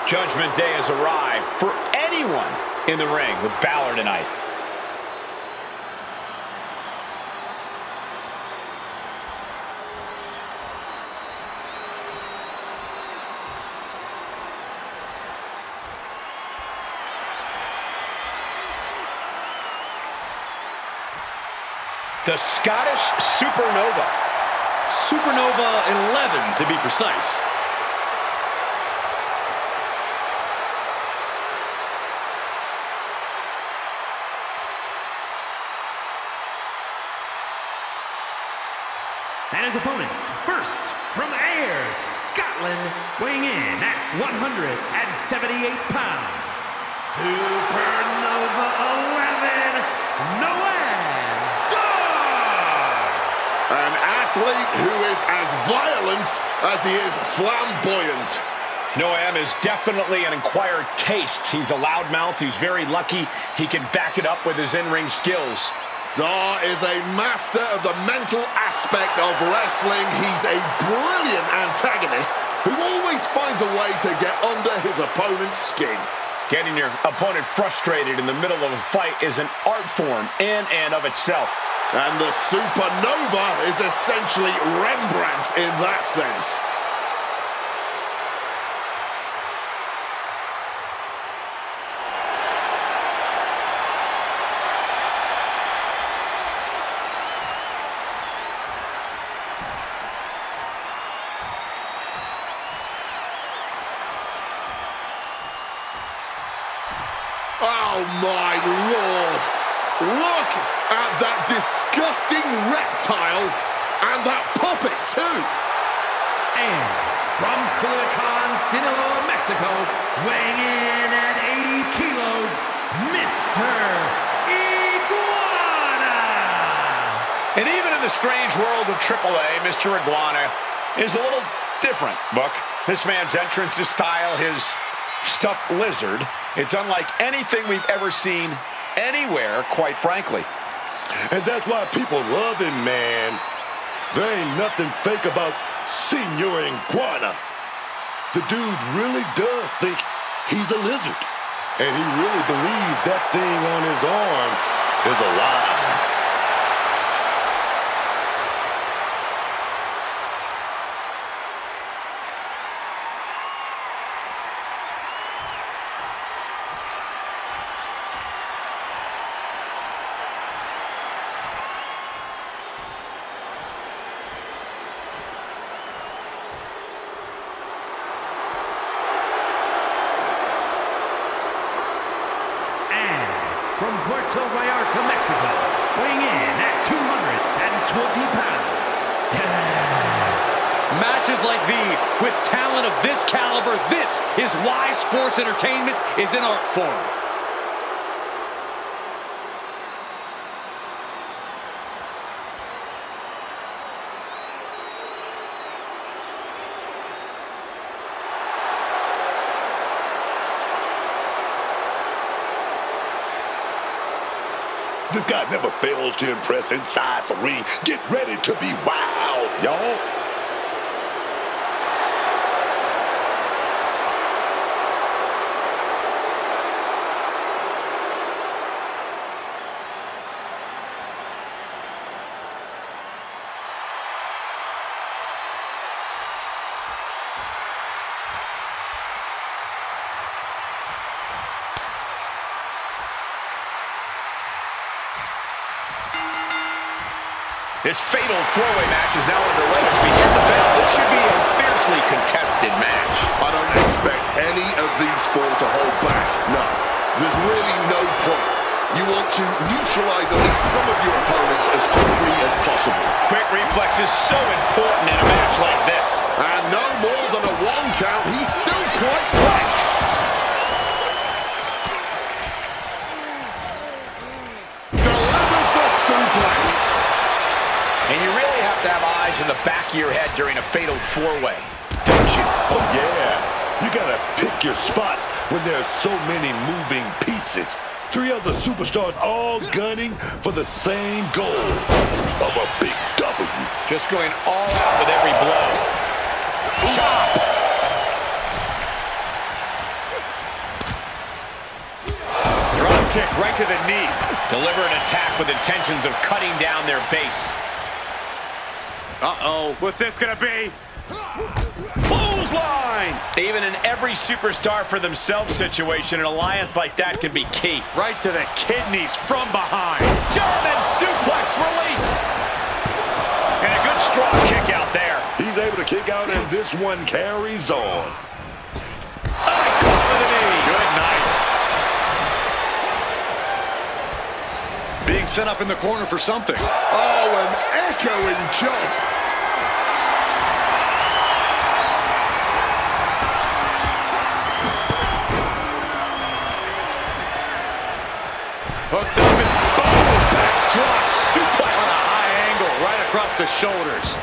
Judgment Day has arrived for anyone in the ring with Balor tonight. The Scottish Supernova. Supernova 11 to be precise. And his opponents, first from Ayr, Scotland, weighing in at 178 pounds, Supernova 11, Noam Dar. An athlete who is as violent as he is flamboyant. Noam is definitely an acquired taste. He's a loudmouth who's very lucky he can back it up with his in-ring skills. Dar is a master of the mental aspect of wrestling. He's a brilliant antagonist who always finds a way to get under his opponent's skin. Getting your opponent frustrated in the middle of a fight is an art form in and of itself. And the Supernova is essentially Rembrandt in that sense. Oh my Lord! Look at that disgusting reptile and that puppet too! And from Culiacan, Sinaloa, Mexico, weighing in at 80 kilos, Mr. Iguana! And even in the strange world of AAA, Mr. Iguana is a little different, Book. This man's entrance, his style, his stuffed lizard. It's unlike anything we've ever seen anywhere, quite frankly. And that's why people love him, man. There ain't nothing fake about Senor Iguana. The dude really does think he's a lizard. And he really believes that thing on his arm is alive. From Puerto Vallarta, Mexico, weighing in at 220 pounds, Matches like these, with talent of this caliber, this is why sports entertainment is an art form. This guy never fails to impress inside the ring. Get ready to be wild, y'all. This fatal four-way match is now underway as we hear the bell. This should be a fiercely contested match. I don't expect any of these four to hold back. No, there's really no point. You want to neutralize at least some of your opponents as quickly as possible. Quick reflex is so important in a match like this. And no more than a one count, he's still quite fresh. Delivers the suplex. And you really have to have eyes in the back of your head during a fatal four-way, don't you? Oh, yeah. You gotta pick your spots when there's so many moving pieces. Three other superstars all gunning for the same goal of a big W. Just going all out with every blow. Chop! Drop kick right to the knee. Deliver an attack with intentions of cutting down their base. Uh-oh, what's this gonna be? Clothesline! Even in every superstar for themselves situation, an alliance like that can be key. Right to the kidneys from behind. German suplex released! And a good strong kick out there. He's able to kick out, and this one carries on. Caught with a knee. Good night. Being set up in the corner for something. Oh, an echoing jump. Hooked up and boom! Backdrop suplex on a high angle right across the shoulders.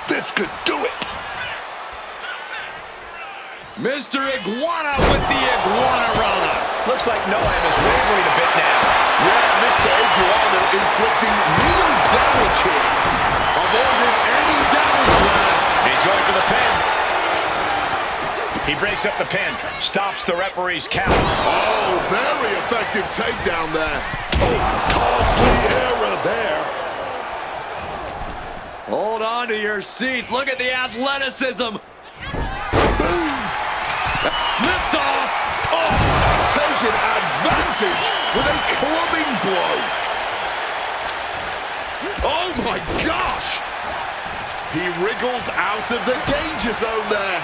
This could do it. Mr. Iguana with the Iguana Rana. Looks like Noam is wavering a bit now. Yeah, Mr. Iguana inflicting real damage here. Avoiding any damage there. He's going for the pin. He breaks up the pin, stops the referee's count. Oh, very effective takedown there. Oh, costly error there. Hold on to your seats. Look at the athleticism. Boom. Lift off. Oh, taking advantage with a clubbing blow. Oh my gosh. He wriggles out of the danger zone there.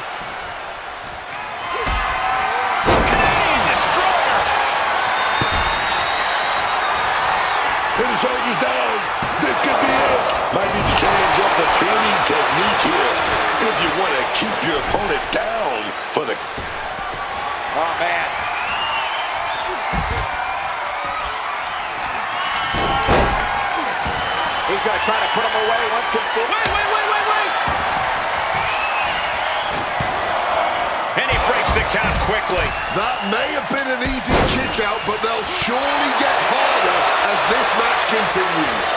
Put his shoulders down. This could be it. Might need to change up the pinning technique here if you want to keep your opponent down for the... Oh, man. He's going to try to put him away once and for... Wait! count quickly. That may have been an easy kick out, but they'll surely get harder as this match continues.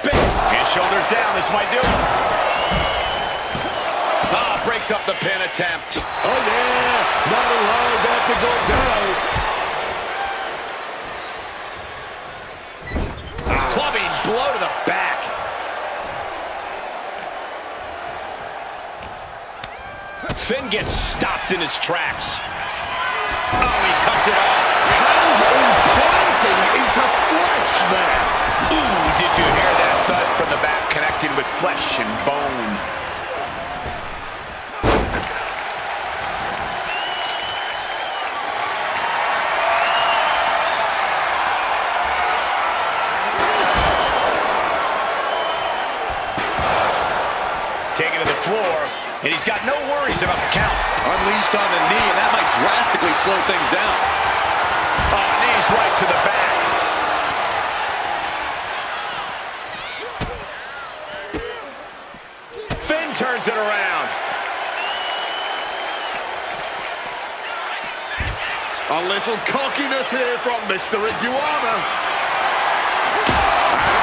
Big. And shoulders down. This might do it. Ah, breaks up the pin attempt. Oh, yeah. Not allowing that to go down. Clubbing blow to the back. Finn gets stopped in his tracks. Oh, he cuts it off. Hand implanting into flesh there. Ooh, did you hear that thud from the back connecting with flesh and bone? Taken to the floor, and he's got no worries about the count. Unleashed on the knee, and that might drastically slow things down. Oh, knees right to the back. Finn turns it around. A little cockiness here from Mr. Iguana.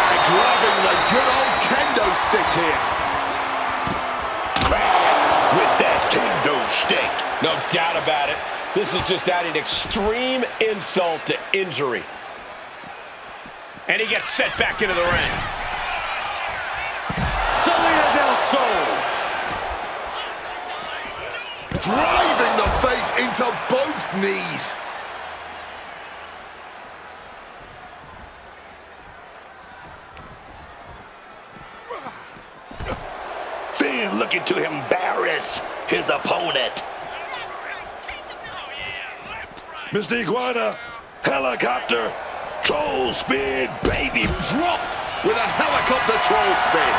And grabbing the good old kendo stick here. With that kendo stick. No doubt about it. This is just adding extreme insult to injury. And he gets set back into the ring. Salida del Sol. Driving the face into both knees. Finn looking to embarrass his opponent. Mr. Iguana, helicopter, troll spin, baby. Dropped with a helicopter troll spin.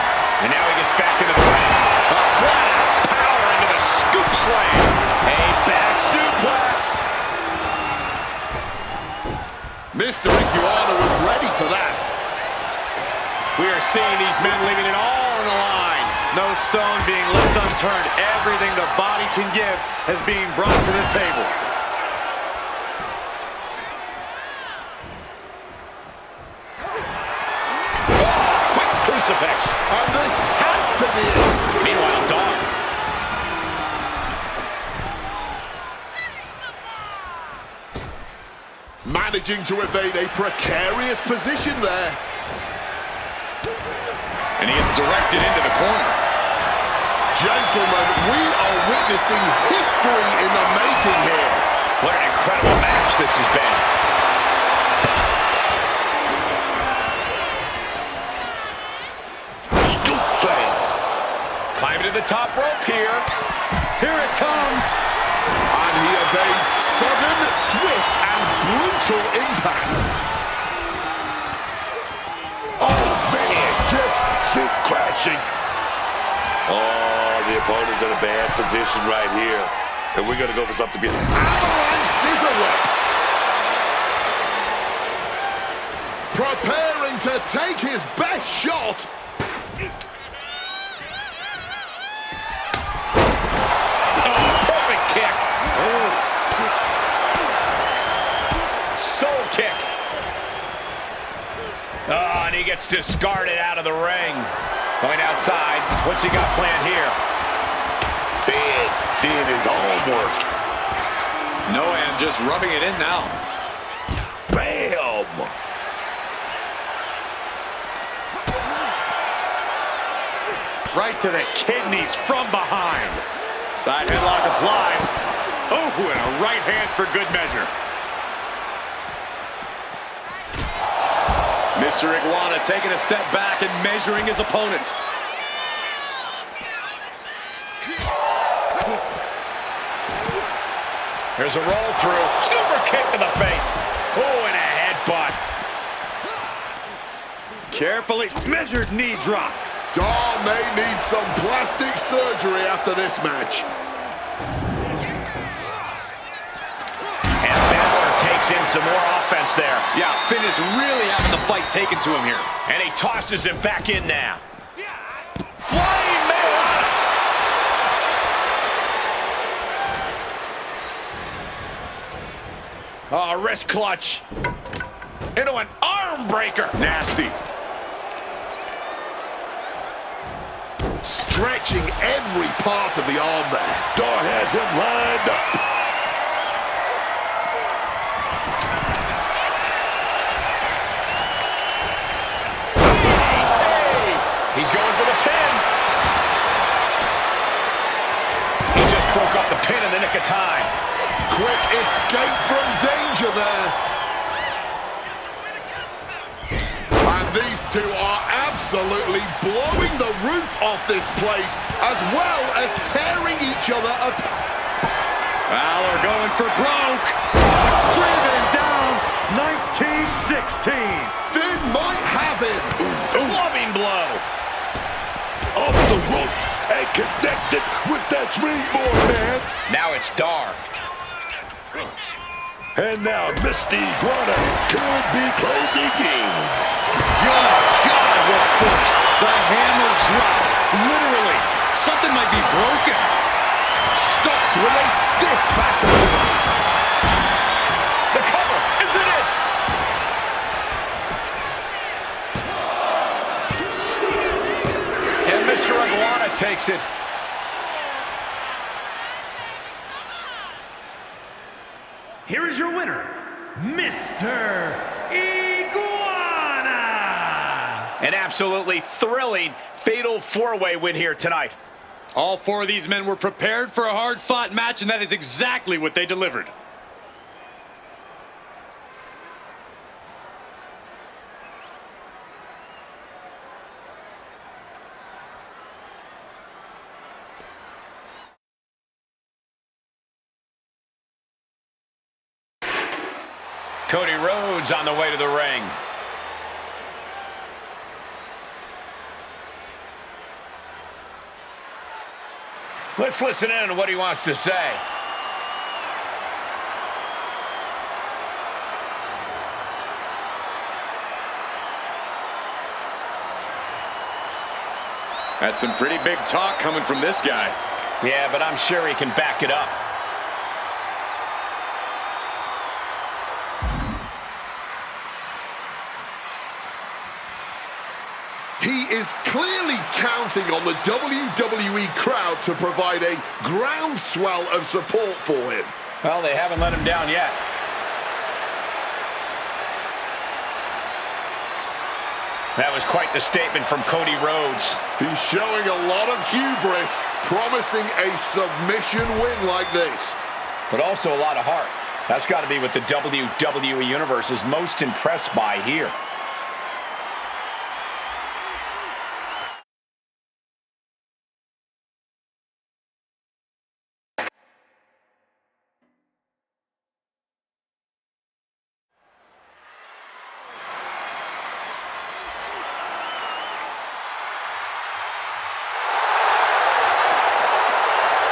And now he gets back into the ring. A flat out power into the scoop slam. A back suplex. Mr. Iguana was ready for that. We are seeing these men leaving it all on the line. No stone being left unturned. Everything the body can give is being brought to the table. Crucifix. And this has to be it. Meanwhile, Dog. Managing to evade a precarious position there. And he is directed into the corner. Gentlemen, we are witnessing history in the making here. What an incredible match this has been. Climbing to the top rope here. Here it comes. And he evades sudden, swift, and brutal impact. Oh, man, just sit crashing. Oh, the opponent's in a bad position right here. And we're going to go for something big. Avalanche scissor whip. Preparing to take his best shot. Kick. Soul kick. Oh, and he gets discarded out of the ring. Going outside. What's he got planned here? Finn did his homework. No, and just rubbing it in now. Bam! Right to the kidneys from behind. Side headlock applied. Oh, and a right hand for good measure. Mr. Iguana taking a step back and measuring his opponent. Here's a roll through. Super kick to the face. Oh, and a headbutt. Carefully measured knee drop. Dawn may need some plastic surgery after this match. And Balor takes in some more offense there. Yeah, Finn is really having the fight taken to him here. And he tosses him back in now. Flying man. Oh, wrist clutch. Into an arm breaker. Nasty. Stretching every part of the arm there. Dar has him lined up. He's going for the pin. He just broke up the pin in the nick of time. Quick escape from danger there. And these two are absolutely blowing the roof off this place, as well as tearing each other apart. Balor going for broke. Driven down. 1916. Finn might have him. Clubbing blow. Off the ropes and connected with that springboard, man. Now it's Dar. And now Misty Iguana could be closing in. Good God, what force. The hammer dropped. Literally. Something might be broken. Stopped with a stiff backhand. The cover. Is it in? And Mr. Iguana takes it. Here is your winner, Mr. Iguana! An absolutely thrilling fatal four-way win here tonight. All four of these men were prepared for a hard-fought match, and that is exactly what they delivered. Cody Rhodes on the way to the ring. Let's listen in to what he wants to say. That's some pretty big talk coming from this guy. Yeah, but I'm sure he can back it up. He is clearly counting on the WWE crowd to provide a groundswell of support for him. Well, they haven't let him down yet. That was quite the statement from Cody Rhodes. He's showing a lot of hubris, promising a submission win like this. But also a lot of heart. That's got to be what the WWE Universe is most impressed by here.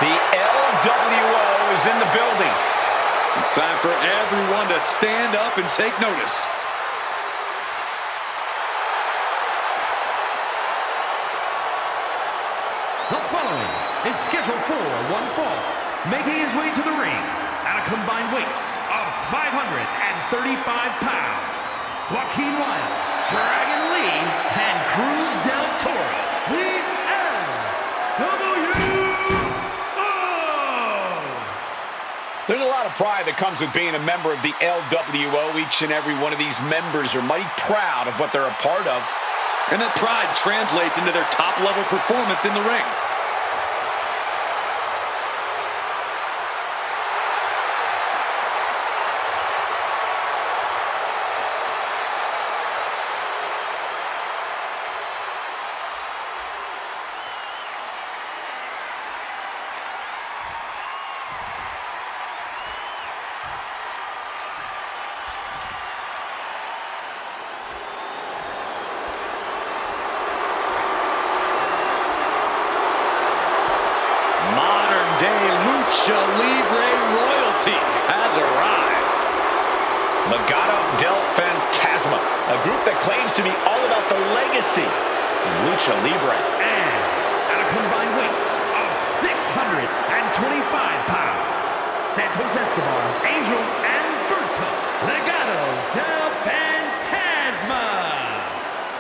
The LWO is in the building. It's time for everyone to stand up and take notice. The following is scheduled for one fall, making his way to the ring at a combined weight of 535 pounds. Joaquin Wilde, Dragon Lee, and Cruz del Toro. The LWO! There's a lot of pride that comes with being a member of the LWO. Each and every one of these members are mighty proud of what they're a part of. And that pride translates into their top-level performance in the ring. Lucha Libre royalty has arrived. Legado del Fantasma, a group that claims to be all about the legacy of Lucha Libre. And at a combined weight of 625 pounds, Santos Escobar, Angel, and Berto. Legado del Fantasma.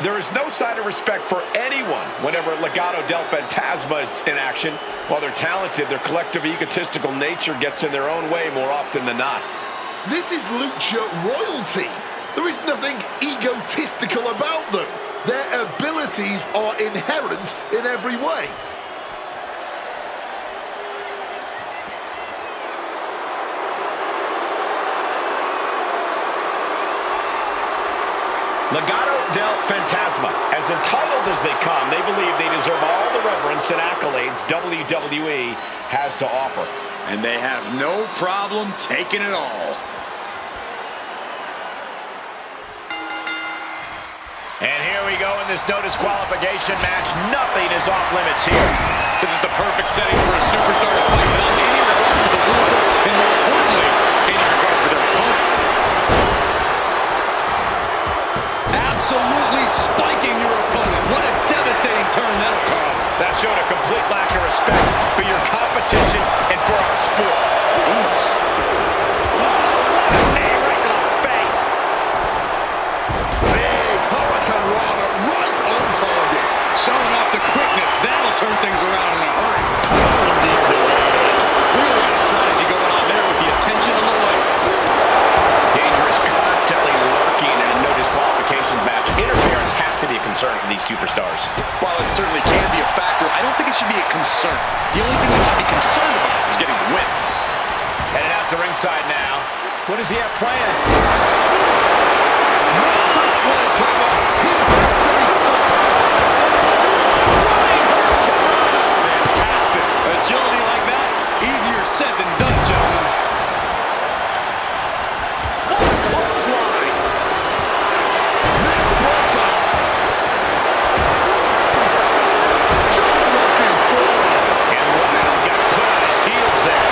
There is no sign of respect for anyone whenever Legado del Fantasma is in action. While they're talented, their collective egotistical nature gets in their own way more often than not. This is lucha royalty. There is nothing egotistical about them. Their abilities are inherent in every way. Legado del Fantasma, as entitled as they come, they believe they deserve all the reverence and accolades WWE has to offer. And they have no problem taking it all. And here we go in this no disqualification match. Nothing is off limits here. This is the perfect setting for a superstar to fight without any regard for the ruler, and more importantly, any regard for their opponent. Absolutely spiking your opponent. What a devastating turn that'll cause. That showed a complete lack of respect for your competition and for our sport. What a knee right to the face. Big Hurricane Rana right on target. Showing off the quickness. That'll turn things around in a hurry. Clearly a strategy going on there with the attention on the way. Danger is constantly lurking in a no disqualification match. Interference has to be a concern for these superstars. While it certainly can be a factor, I don't think it should be a concern. The only thing you should be concerned about is getting the win. Headed out to ringside now. What does he have planned? The sledgehammer. He has to be stopped. Running hurricane. Fantastic. Agility like that, easier said than done, gentlemen. What a clothesline! Neckbreaker. Jaw-locking forearm. And Wild got put on his heels there.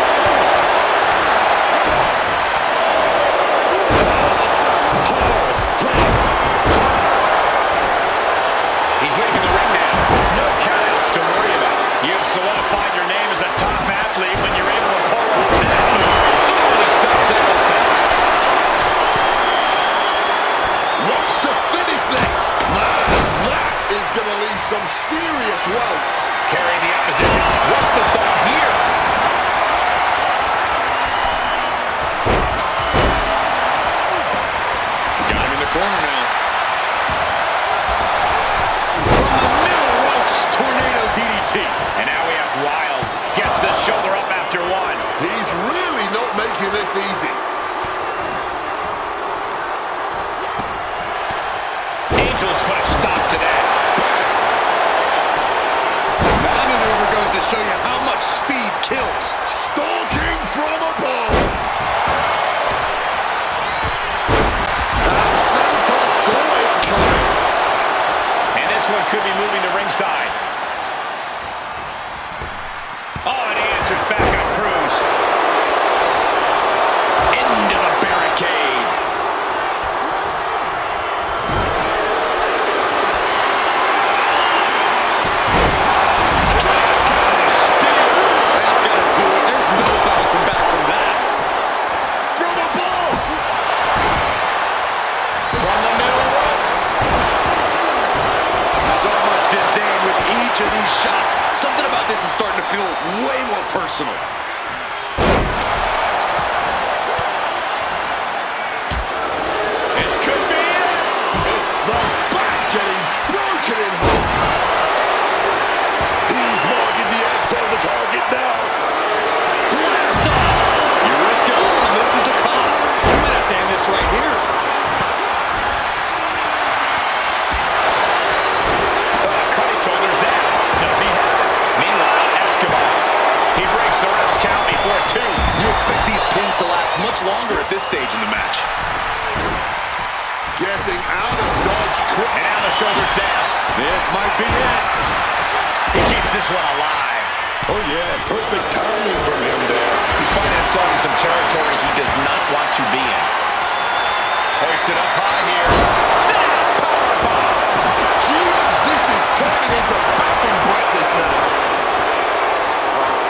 He's leaving the ring now. No countouts to worry about. You've solidified your name as a top athlete when you're able to pull off that move. And he stops that offense. Wants to finish this. Man, that is going to leave some serious welts. Carrying the opposition. What's the thought here? Got him in the corner now. From the middle ropes, tornado DDT. And now we have Wilds. Gets the shoulder up after one. He's really not making this easy. Angels put a stop to that. That maneuver goes to show you how much speed kills. Stalking from above. And Santa saw it coming. And this one could be moving to ringside. Oh, and he answers back on Cruz. Into the barricade. That's got to do it. There's no bouncing back from that. From above. From the middle rope. So much disdain with each of these shots. Something about this is starting to feel way more personal. This could be it. The back getting broken in half. He's marking the X on the target now. Blast off. You risk it all, and this is the cost. You might have to end this right here. Cutting shoulders down. Does he have it? Meanwhile, Escobar. He breaks the ref's count before two. You expect these pins to last much longer at this stage in the match. Getting out of dodge quick. And now the shoulders down. This might be it. He keeps this one alive. Oh yeah, perfect timing from him there. He's finding himself in some territory he does not want to be in. Hoisted up high here. Sit down, powerbomb. Jeez, this is turning into batting practice now.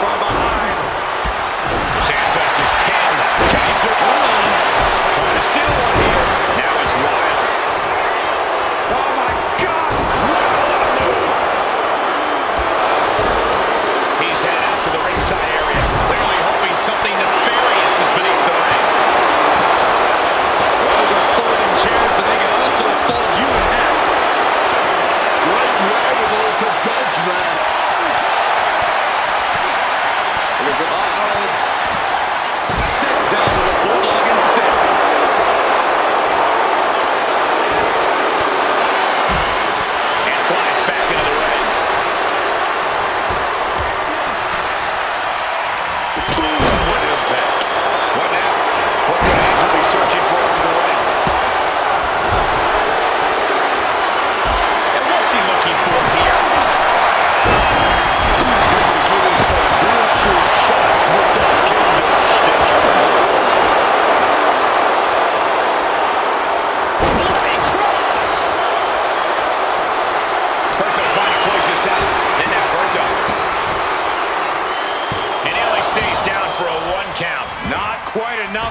From behind. Santos is pinned. Kaiser on. Trying to steal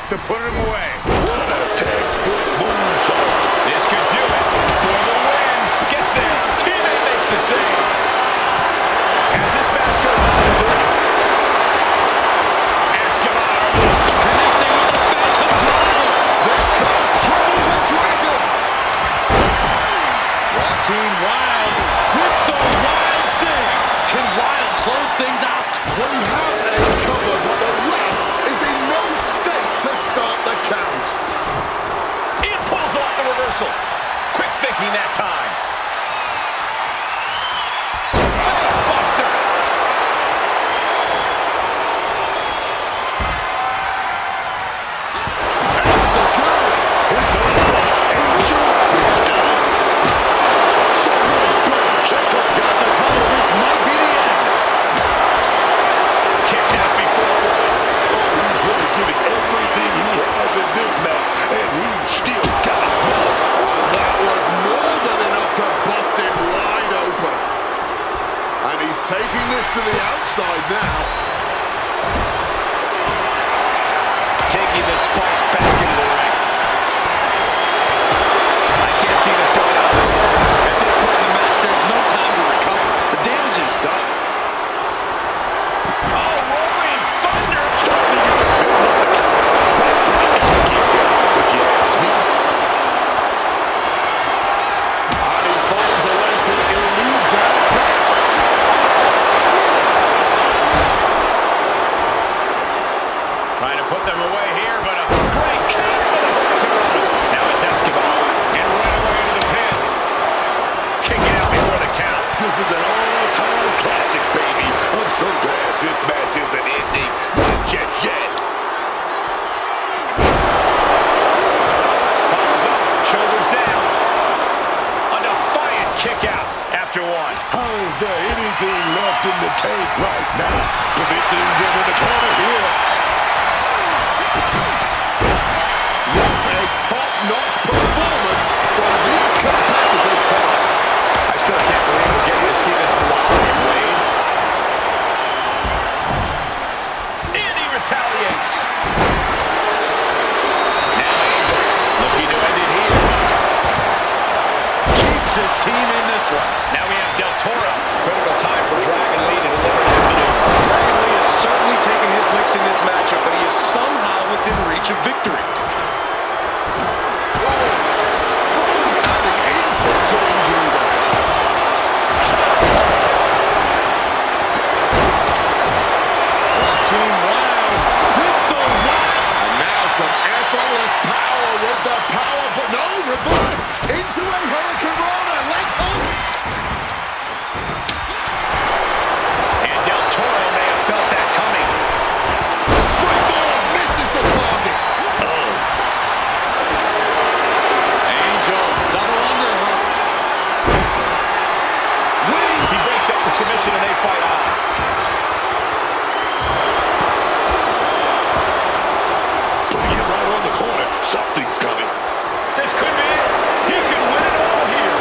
to put him away. What a textbook moonsault. This could do it for the win. Gets there. Teammate makes the save. As this match goes on, Escobar connecting with a phantom driver. This spells trouble for Dragon. Joaquin Wilde with the wild thing. Can Wilde close things out? We have a cover, but the ref is in no state to start the count. It pulls off the reversal. Quick thinking that time. Face buster. That's a good. It's over. Angel is down. Someone better check up. Got the cover. This might be the end. Kicks out before one. He's really giving everything he has in this match, and he's still got more. Well, that was more than enough to bust him wide open. And he's taking this to the outside now. Taking this fight back into the ring. I can't see this going on. At this point in the match, there's no time to recover. The damage is done. Oh, rolling thunder. If you ask me, And he finds a way to elude that attack. Trying to put them away here, but a great counter with a hurricane. Now it's Escobar. And right away to the pin. Kicking out before the count. this is an all-time classic, baby. I'm so glad this match isn't ending. Not just yet. Follows up, shoulders down. A defiant kick out after one. How is there anything left in the tank right now? Positioning them in the corner here. What a top-notch performance from these competitors tonight. I still can't believe we're getting to see this live, Wade. And he retaliates. Now Angel looking to end it here. Keeps his team in this one. Now we have Del Toro. Critical time for Dragon Lee to deliver his maneuver. Dragon Lee has certainly taken his licks in this matchup, but he is somehow within reach of victory. Fully adding insult to injury there. Joaquin Wilde with the wild. And now some effortless power with the power, but no, reverse into a Hurricane Rana. Legs hooked. And Del Toro may have felt that coming. Springboard misses the target. Angel double underhook. He breaks up the submission and they fight on. Putting him right on the corner. Something's coming. This could be it. He can win it all here.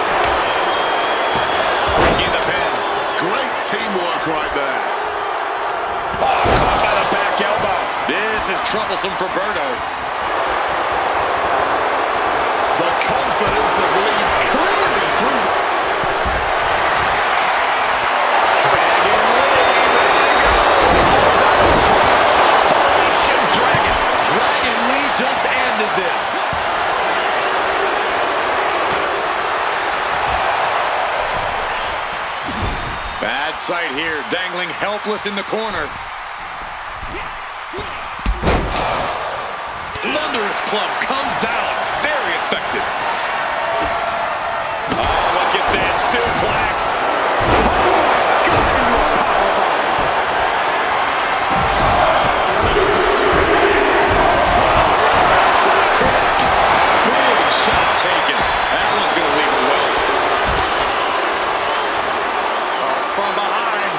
Breaking the pin. Great teamwork right there. Oh, caught by the back elbow. This is troublesome for Berto. The confidence of Lee clearly through. Dragon Lee, there he goes. Dragon. Dragon Lee just ended this. Bad sight here, dangling helpless in the corner. Thunderous club comes down, very effective. Oh, look at this suplex. Big shot taken. That one's gonna leave her well. From behind.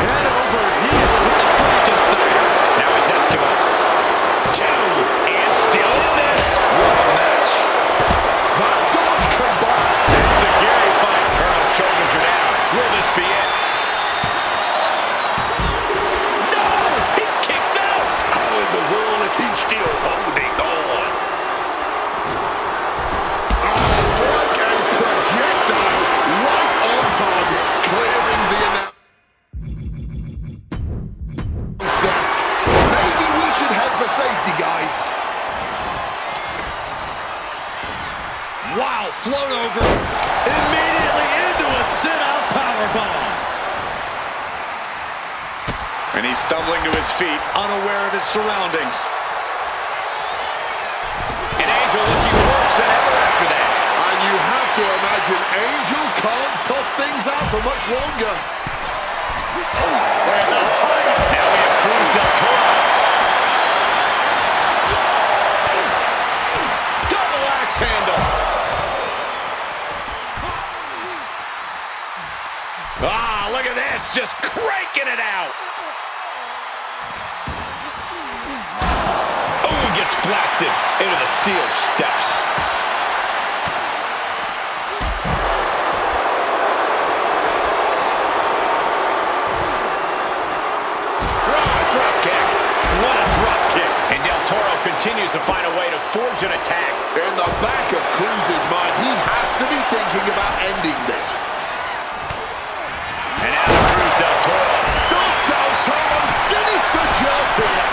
Head over heels with the Frankenstein. Now it's Escobar. 2, and still in this. What a match. That dodge combined. Security finds Colonel shoulders are down. Will Wow, float over. Immediately into a sit-out powerbomb. And he's stumbling to his feet, unaware of his surroundings. And Angel looking worse than ever after that. And you have to imagine Angel can't tough things out for much longer. Now we have Cruz del Toro. Double axe handle. Ah, look at this, just cranking it out. Oh, gets blasted into the steel steps. Drop kick. What a drop kick. And Del Toro continues to find a way to forge an attack. In the back of Cruz's mind, he has to be thinking about ending this. And now Cruz del Toro. Does Del Toro finish the job here?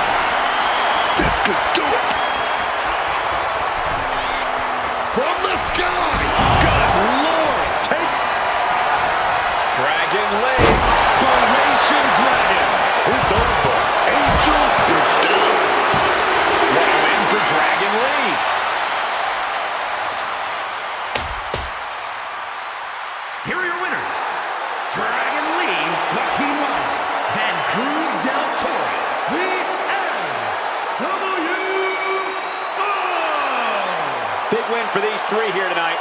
This could do it. From the sky. Good Lord. Take Dragon leg. Operation Dragon. It's over. Angel is dead. What a win for Dragon Lee. Here are your winners. Dragon Lee, Joaquin Wilde, and Cruz del Toro. The LWO. Big win for these three here tonight.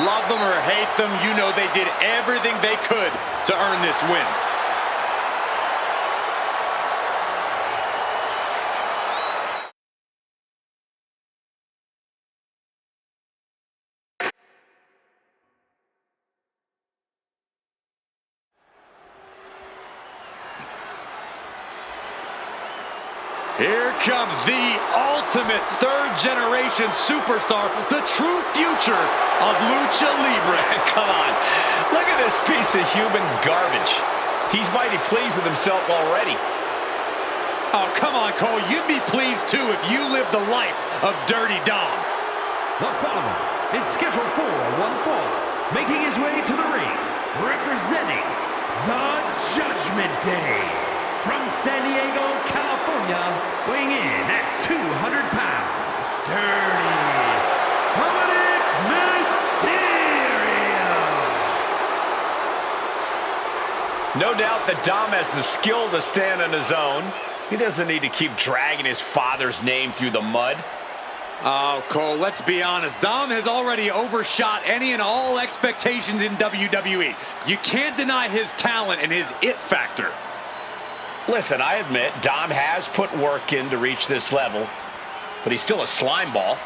Love them or hate them, you know they did everything they could to earn this win. Here comes the ultimate third-generation superstar, the true future of Lucha Libre. Come on. Look at this piece of human garbage. He's mighty pleased with himself already. Oh, come on, Cole. You'd be pleased, too, if you lived the life of Dirty Dom. The following is scheduled for one fall, making his way to the ring, representing the Judgment Day. From San Diego, California, weighing in at 200 pounds, Dirty Dominic Mysterio. No doubt that Dom has the skill to stand on his own. He doesn't need to keep dragging his father's name through the mud. Oh, Cole, let's be honest. Dom has already overshot any and all expectations in WWE. You can't deny his talent and his it factor. Listen, I admit Dom has put work in to reach this level, but he's still a slime ball.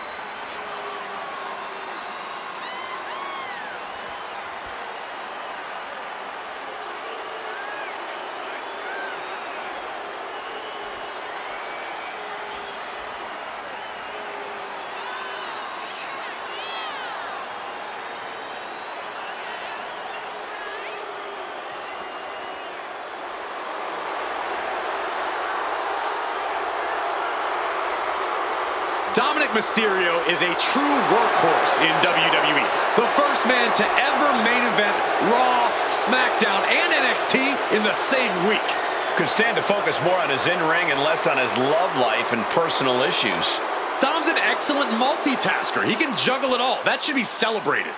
Dominic Mysterio is a true workhorse in WWE. The first man to ever main event Raw, SmackDown, and NXT in the same week. Could stand to focus more on his in-ring and less on his love life and personal issues. Dom's an excellent multitasker. He can juggle it all. That should be celebrated.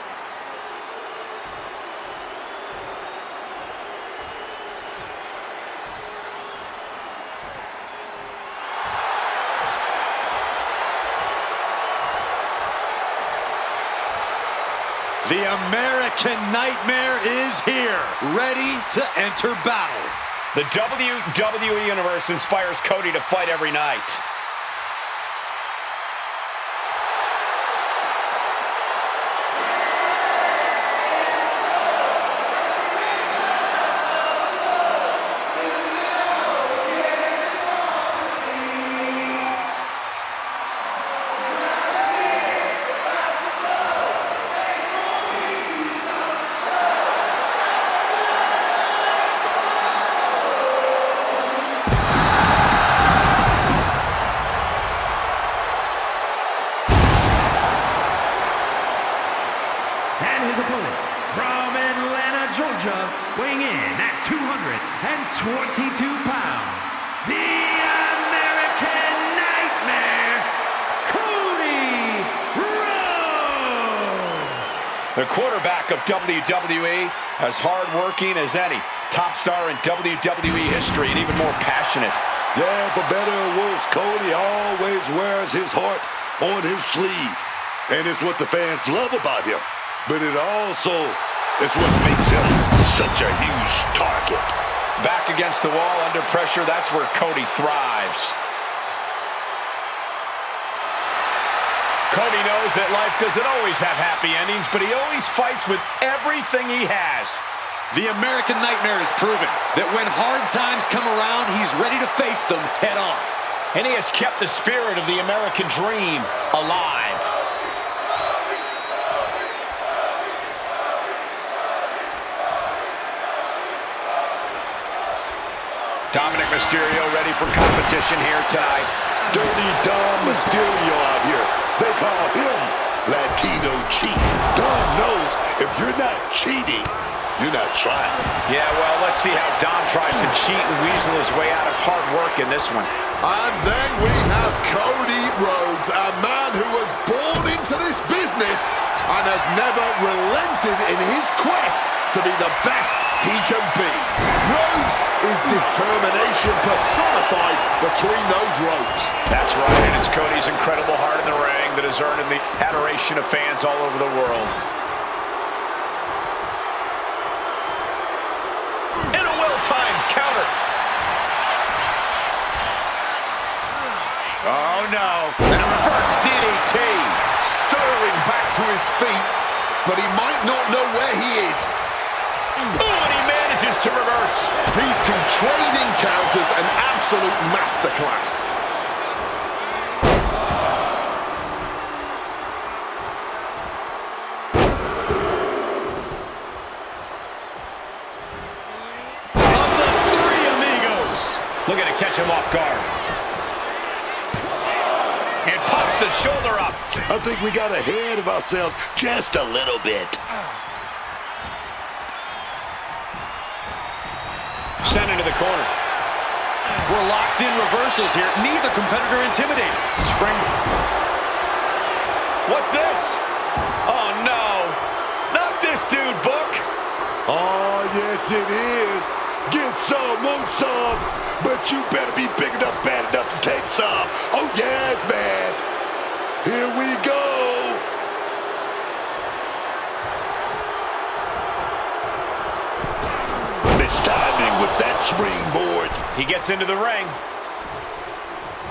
The American Nightmare is here, ready to enter battle. The WWE Universe inspires Cody to fight every night. And his opponent from Atlanta, Georgia, weighing in at 222 pounds, the American Nightmare, Cody Rhodes. The quarterback of WWE, as hardworking as any. Top star in WWE history and even more passionate. Yeah, for better or worse, Cody always wears his heart on his sleeve. And it's what the fans love about him. But it also is what makes him such a huge target. Back against the wall, under pressure, that's where Cody thrives. Cody knows that life doesn't always have happy endings, but he always fights with everything he has. The American Nightmare has proven that when hard times come around, he's ready to face them head on. And he has kept the spirit of the American dream alive. Dominic Mysterio ready for competition here tonight. Dirty Dom Mysterio out here. They call him Latino Cheat. Dom knows if you're not cheating, you're not trying. Yeah, well, let's see how Dom tries to cheat and weasel his way out of hard work in this one. And then we have Cody Rhodes, a man who was born into this business and has never relented in his quest to be the best he can be. Rhodes is determination personified between those ropes. That's right, and it's Cody's incredible heart in the ring that has earned him the adoration of fans all over the world. And a well-timed counter. Oh, no. And a reverse DDT. Stirring back to his feet, but he might not know where he is. Oh, and he manages to reverse. These two trading counters, an absolute masterclass. Of the three amigos. Looking to catch him off guard. And pops the shoulder up. I think we got ahead of ourselves just a little bit. Sent into the corner. We're locked in reversals here. Neither competitor intimidated. Spring. What's this? Oh, no. Not this dude, Book. Oh, yes, it is. Get some, want some, but you better be big enough, bad enough to take some. Oh, yes, man. Here we go. Mistiming with that springboard. He gets into the ring.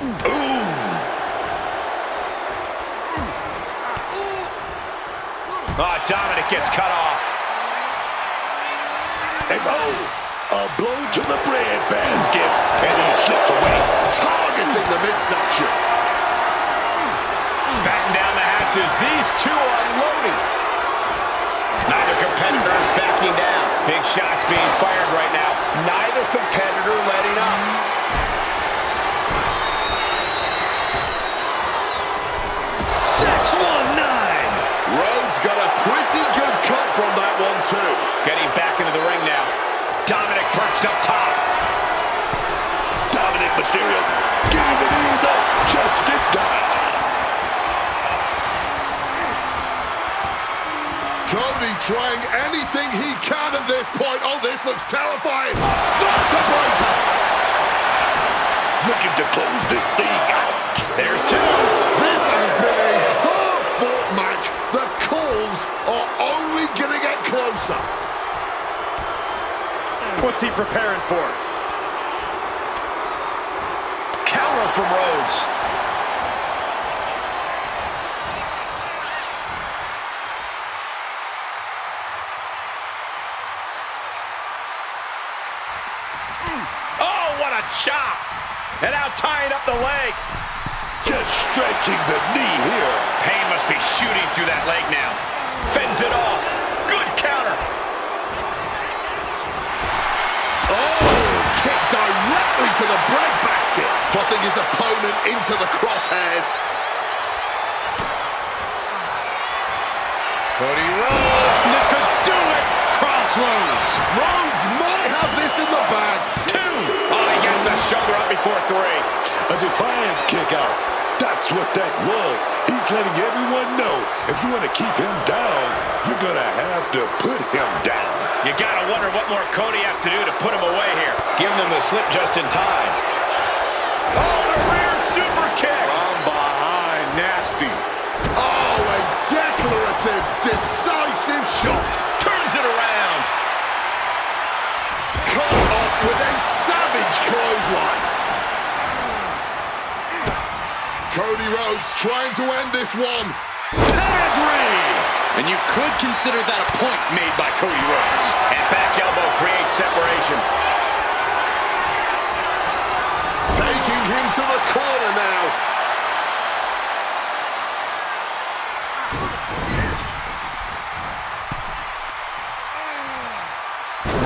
Ooh. Oh, Dominic gets cut off. And a blow to the breadbasket, and he slips away. Targeting the midsection. Batten down the hatches. These two are loading. Neither competitor is backing down. Big shots being fired right now. Neither competitor letting up. 619. Rhodes got a pretty good cut from that one, too. Getting back into the ring now. Dominic perched up top. Dominic Mysterio getting the knees up just in time. Cody trying anything he can at this point. Oh, this looks terrifying. Vertebrae. Looking to close this thing out. There's two. This has been a hard-fought match. The calls are only going to get closer. What's he preparing for? Counter from Rhodes. Oh, what a chop! And now tying up the leg. Just stretching the knee here. Pain must be shooting through that leg now. Fends it off. Good counter. Oh, kick directly to the breadbasket, putting his opponent into the crosshairs. Cody Rhodes. this in the bag. 2. Oh, he gets the shoulder up before 3. A defiant kick out. That's what that was. He's letting everyone know if you want to keep him down, you're going to have to put him down. You got to wonder what more Cody has to do to put him away here. Giving them the slip just in time. Oh, the rear super kick. From behind, nasty. Oh, a declarative, decisive shot. Turns it around. Cut off with a savage clothesline. Cody Rhodes trying to end this one. Pedigree! And you could consider that a point made by Cody Rhodes. And back elbow creates separation. Taking him to the corner now.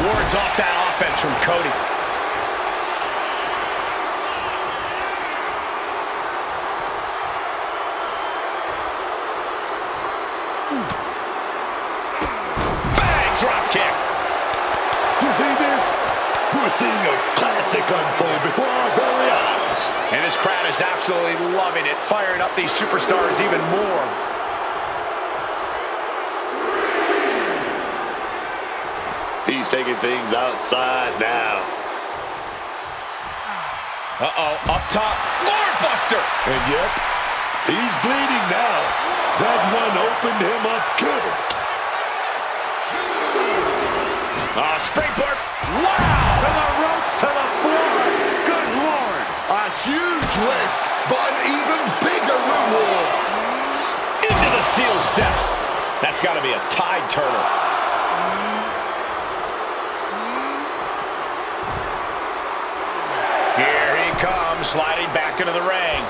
Wards off that offense from Cody. Bang! Drop kick. You see this? We're seeing a classic unfold before our very eyes. And this crowd is absolutely loving it, firing up these superstars even more. He's taking things outside now. Uh-oh, up top, Lord Buster! And yep, he's bleeding now. That one opened him up good. Springboard, wow! To the ropes, to the floor. Good Lord. A huge risk, but an even bigger reward. Into the steel steps. That's got to be a tide turner. Here he comes, sliding back into the ring.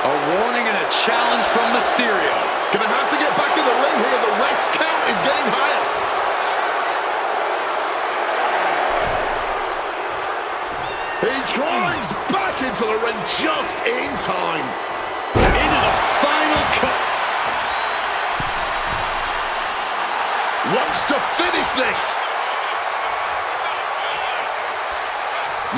A warning and a challenge from Mysterio. Gonna have to get back in the ring here. The rest count is getting higher. He climbs back into the ring just in time. Into the final cut. Wants to finish this.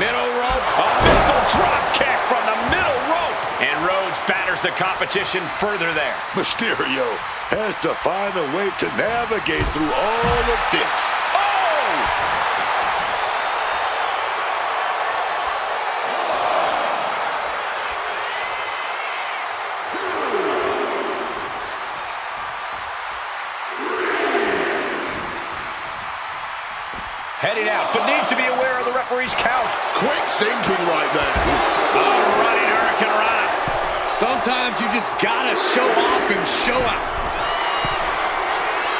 Middle rope, a missile drop kick from the middle rope. And Rhodes batters the competition further there. Mysterio has to find a way to navigate through all of this. Oh! Heading out, but needs to be aware of the referee's count. Quick thinking right there. Oh, running Hurricane Rana. Sometimes you just gotta show off and show out.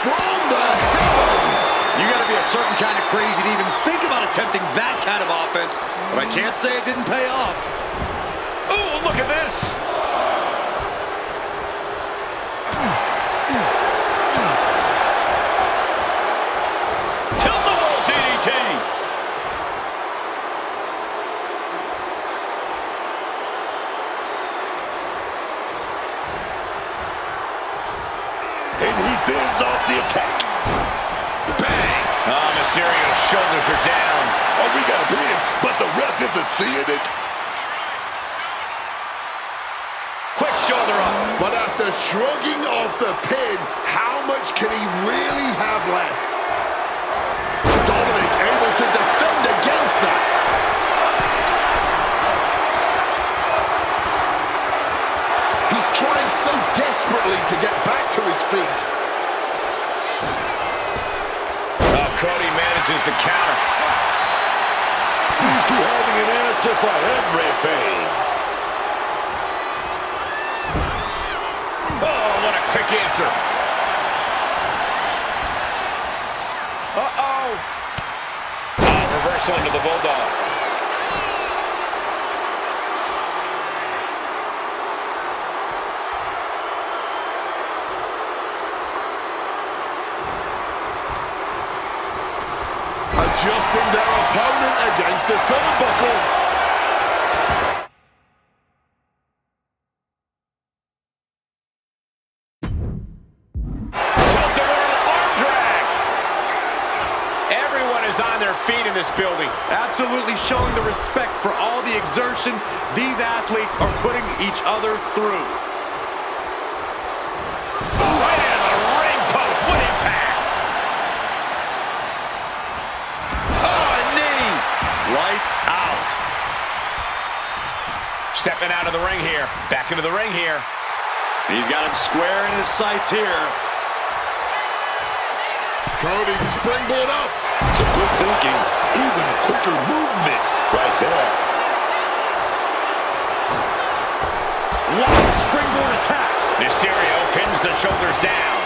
From the heavens. You gotta be a certain kind of crazy to even think about attempting that kind of offense, but I can't say it didn't pay off. Oh, look at this. Tilt-the-wall DDT. And he fends off the attack. Bang. Oh, Mysterio's shoulders are down. Oh, we got a pin, but the ref isn't seeing it. Quick shoulder up. But after shrugging off the pin, how much can he really have left? Dominic able to defend against that. He's trying so desperately to get back to his feet. Oh, Cody manages to counter. These two having an answer for everything. Oh, what a quick answer. Uh-oh. Oh, reversal into the Bulldog. Adjusting their opponent against the turnbuckle. is on their feet in this building. Absolutely showing the respect for all the exertion these athletes are putting each other through. Right into the ring post. What impact! Oh, a knee! Lights out. Stepping out of the ring here. Back into the ring here. He's got him square in his sights here. Cody springboard up. Some quick thinking, even quicker movement right there. Long springboard attack. Mysterio pins the shoulders down.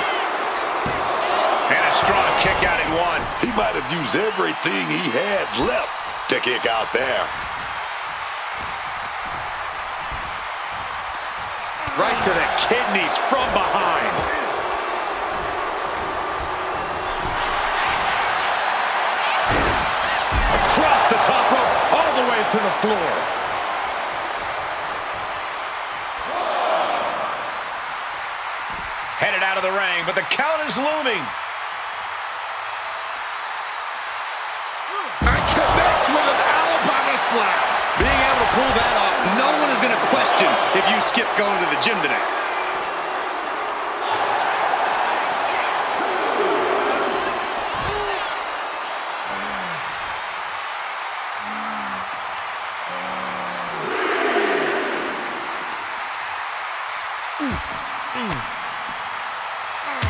And a strong kick out at one. He might have used everything he had left to kick out there. Right to the kidneys from behind. Across the top rope, all the way to the floor. Headed out of the ring, but the count is looming. And connects with an Alabama slam. Being able to pull that off, no one is going to question if you skip going to the gym today.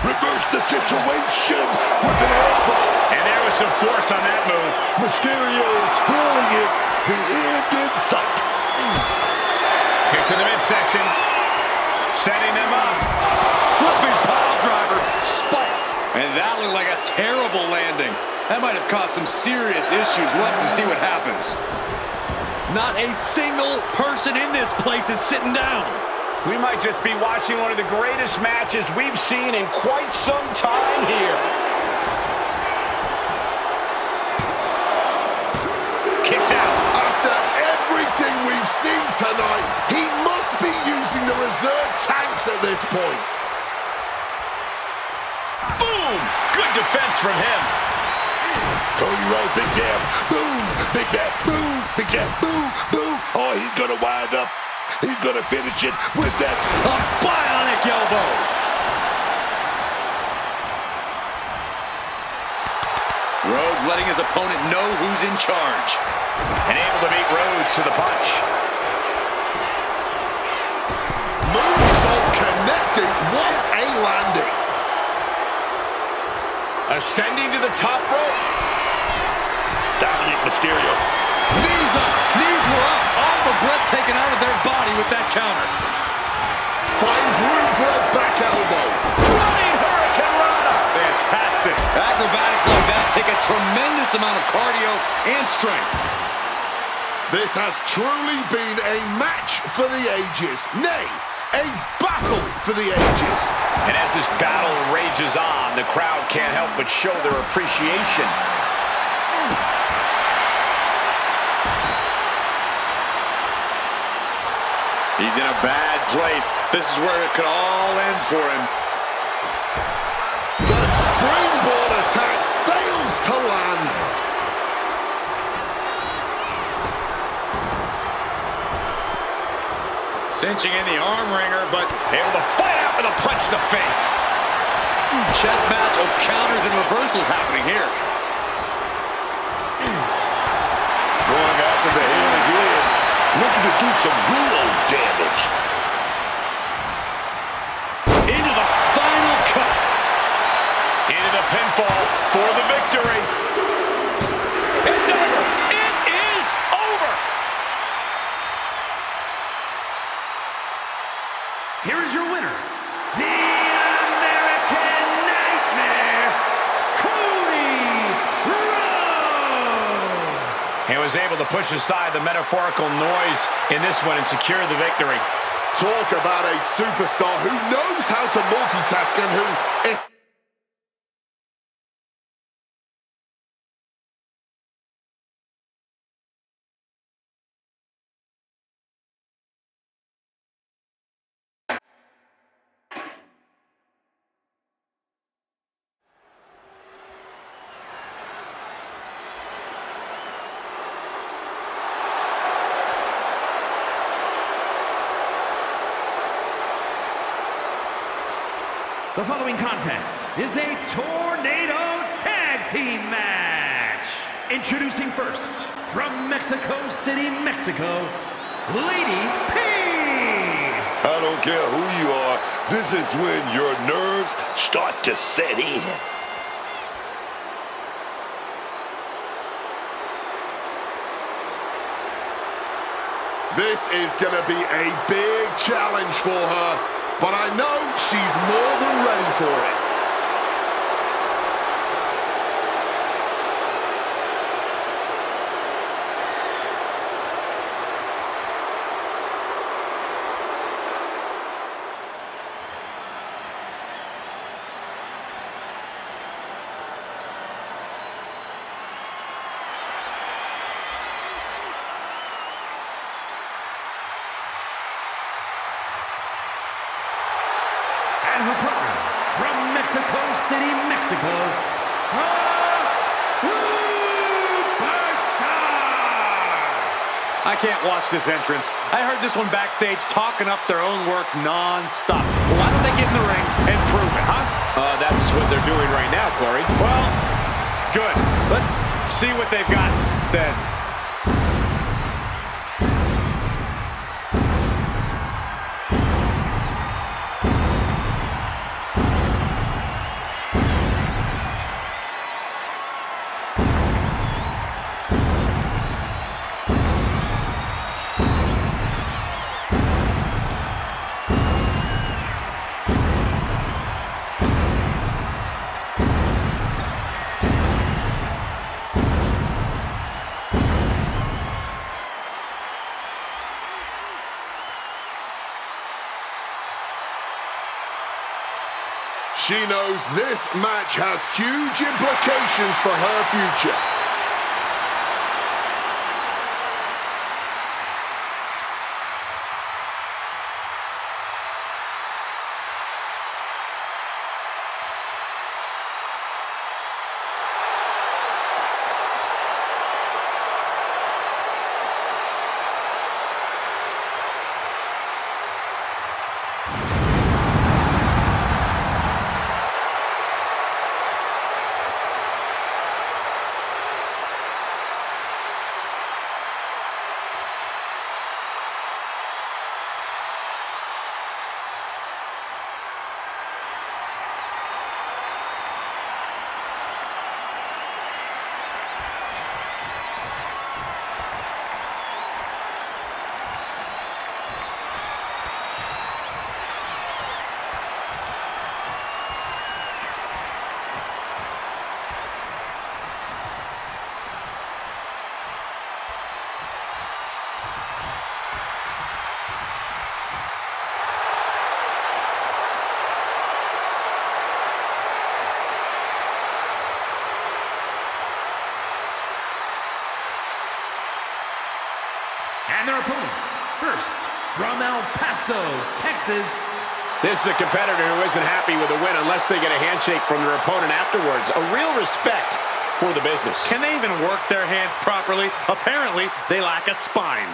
Reverse the situation with an elbow. And there was some force on that move. Mysterio is feeling it. The end in sight. Here to the midsection. Setting them up. Flipping pile driver, spiked. And that looked like a terrible landing. That might have caused some serious issues. We'll have to see what happens. Not a single person in this place is sitting down. We might just be watching one of the greatest matches we've seen in quite some time here. Kicks out. After everything we've seen tonight, he must be using the reserve tanks at this point. Boom! Good defense from him. Cody Rhodes, big jab. Boom! Big jab. Boom! Big jab. Boom! Boom! Oh, he's going to wind up. He's going to finish it with that. A bionic elbow. Rhodes letting his opponent know who's in charge. And able to beat Rhodes to the punch. Moonsault connecting. What a landing. Ascending to the top rope. Dominic Mysterio. Knees up. Knees were up. All the breath taken out of their body with that counter. Finds room for a back elbow. Running Hurricane Rana. Fantastic. Acrobatics like that take a tremendous amount of cardio and strength. This has truly been a match for the ages. Nay, a battle for the ages. And as this battle rages on, the crowd can't help but show their appreciation. He's in a bad place. This is where it could all end for him. The springboard attack fails to land. Cinching in the arm wringer, but Able to fight out with a punch to the face. chess match of counters and reversals happening here. Going after the head again. Looking to do some real damage. Into the final cut. Into the pinfall for the victory. It's over. It is over. Here is your winner, the American Nightmare, Cody Rhodes. He was able to push aside the metaphorical noise in this one and secure the victory. Talk about a superstar who knows how to multitask and who is The following contest is a tornado tag team match. Introducing first, from Mexico City, Mexico, Lady P. I don't care who you are, this is when your nerves start to set in. This is going to be a big challenge for her, but I know she's more than ready for it. And her partner, from Mexico City, Mexico, a superstar! I can't watch this entrance. I heard this one backstage talking up their own work non-stop. Why don't they get in the ring and prove it, huh? That's what they're doing right now, Corey. Well, good. Let's see what they've got then. She knows this match has huge implications for her future. And their opponents, first, from El Paso, Texas. This is a competitor who isn't happy with a win unless they get a handshake from their opponent afterwards. A real respect for the business. Can they even work their hands properly? Apparently, they lack a spine.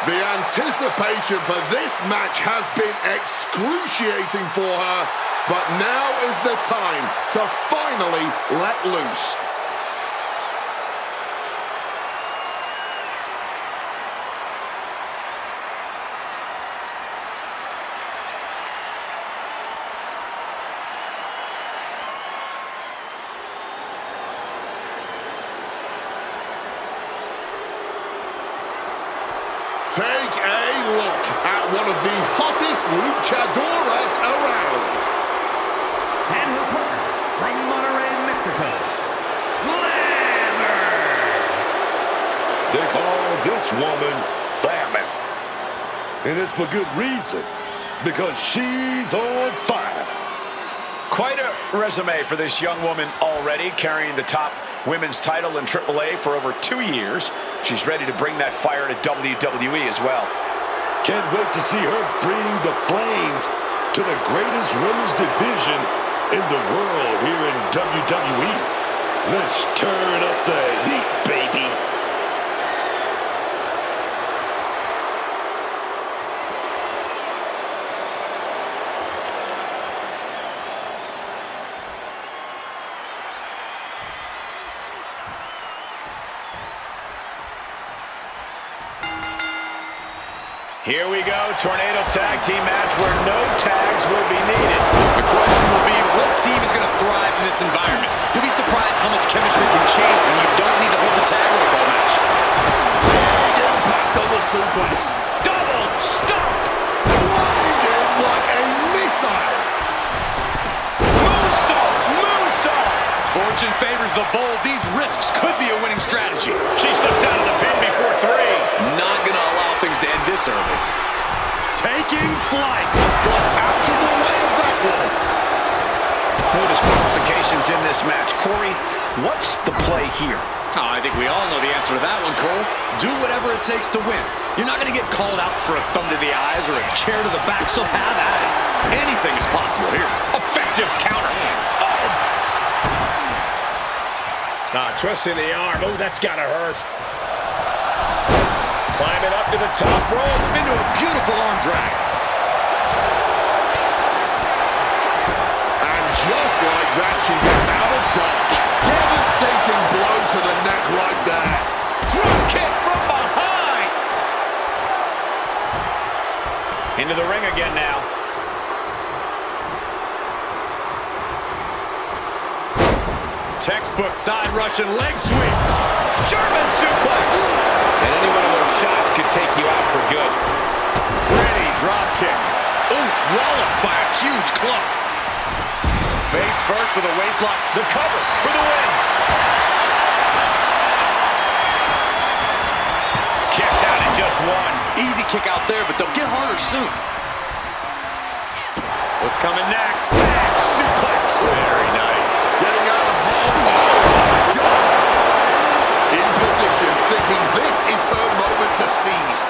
The anticipation for this match has been excruciating for her, but now is the time to finally let loose. Take a look at one of the hottest luchadoras around. And her partner, from Monterrey, Mexico, Flammer. They call this woman Flammer. And it's for good reason, because she's on fire. Quite a resume for this young woman already, carrying the top women's title in AAA for over 2 years. She's ready to bring that fire to WWE as well. Can't wait to see her bring the flames to the greatest women's division in the world here in WWE. Let's turn up the heat, baby. Here we go, Tornado Tag Team match where no tags will be needed. The question will be, what team is going to thrive in this environment? You'll be surprised how much chemistry can change when you don't need to hold the tag rope all match. Big impact on the suplex. Double stomp! Flying in like a missile. Moonsault! Moonsault! Fortune favors the bold. These risks could be a winning strategy. She slips out of the pin before 3. Not going to allow things to end this early. Taking flight. Got out of the way of that one. No disqualifications in this match. Corey, what's the play here? Oh, I think we all know the answer to that one, Cole. Do whatever it takes to win. You're not going to get called out for a thumb to the eyes or a chair to the back, so have at it. Anything is possible here. Effective counter. Twisting the arm. Oh, that's got to hurt. Climbing up to the top rope. Into a beautiful arm drag. And just like that, she gets out of dodge. Devastating blow to the neck right there. Drop kick from behind. Into the ring again now. Textbook side Russian leg sweep. German suplex. And any one of those shots could take you out for good. Pretty drop kick. Ooh, walloped by a huge club. Face first with a waistlock. The cover for the win. Kicks out in just 1. Easy kick out there, but they'll get harder soon. What's coming next? Back suplex. Very nice. Getting out of harm. Oh, my God. In position, thinking this is her moment to seize.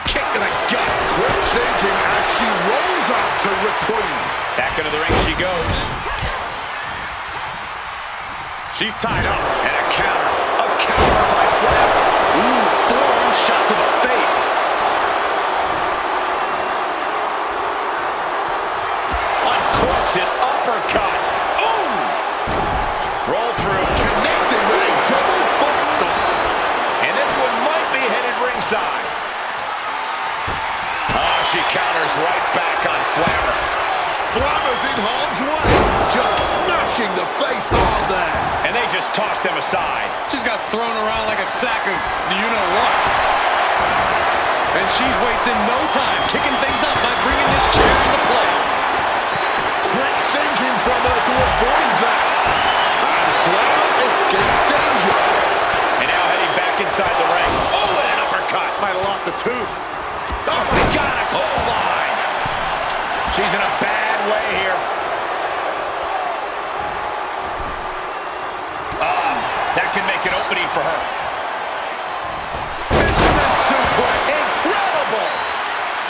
Kick to the gut. Quick thinking as she rolls up to reprieve. Back into the ring she goes. She's tied up. And a counter. A counter by Flair. Ooh, forearm shot to the face. Uncorks it. Uppercut. Ooh! Roll through. Connecting with a double foot stomp. And this one might be headed ringside. Oh, she counters right back on Flammer. Flammer's in harm's way. Just smashing the face hard there. And they just toss them aside. Just got thrown around like a sack of you-know-what. And she's wasting no time kicking things up by bringing this chair into play. Quick thinking from her to avoid that. And Flammer escapes danger. And now heading back inside the ring. Oh, and an uppercut. Might have lost a tooth. Oh, my God, a clothesline. She's in a bad way here. That can make an opening for her. Fisherman suplex. Incredible.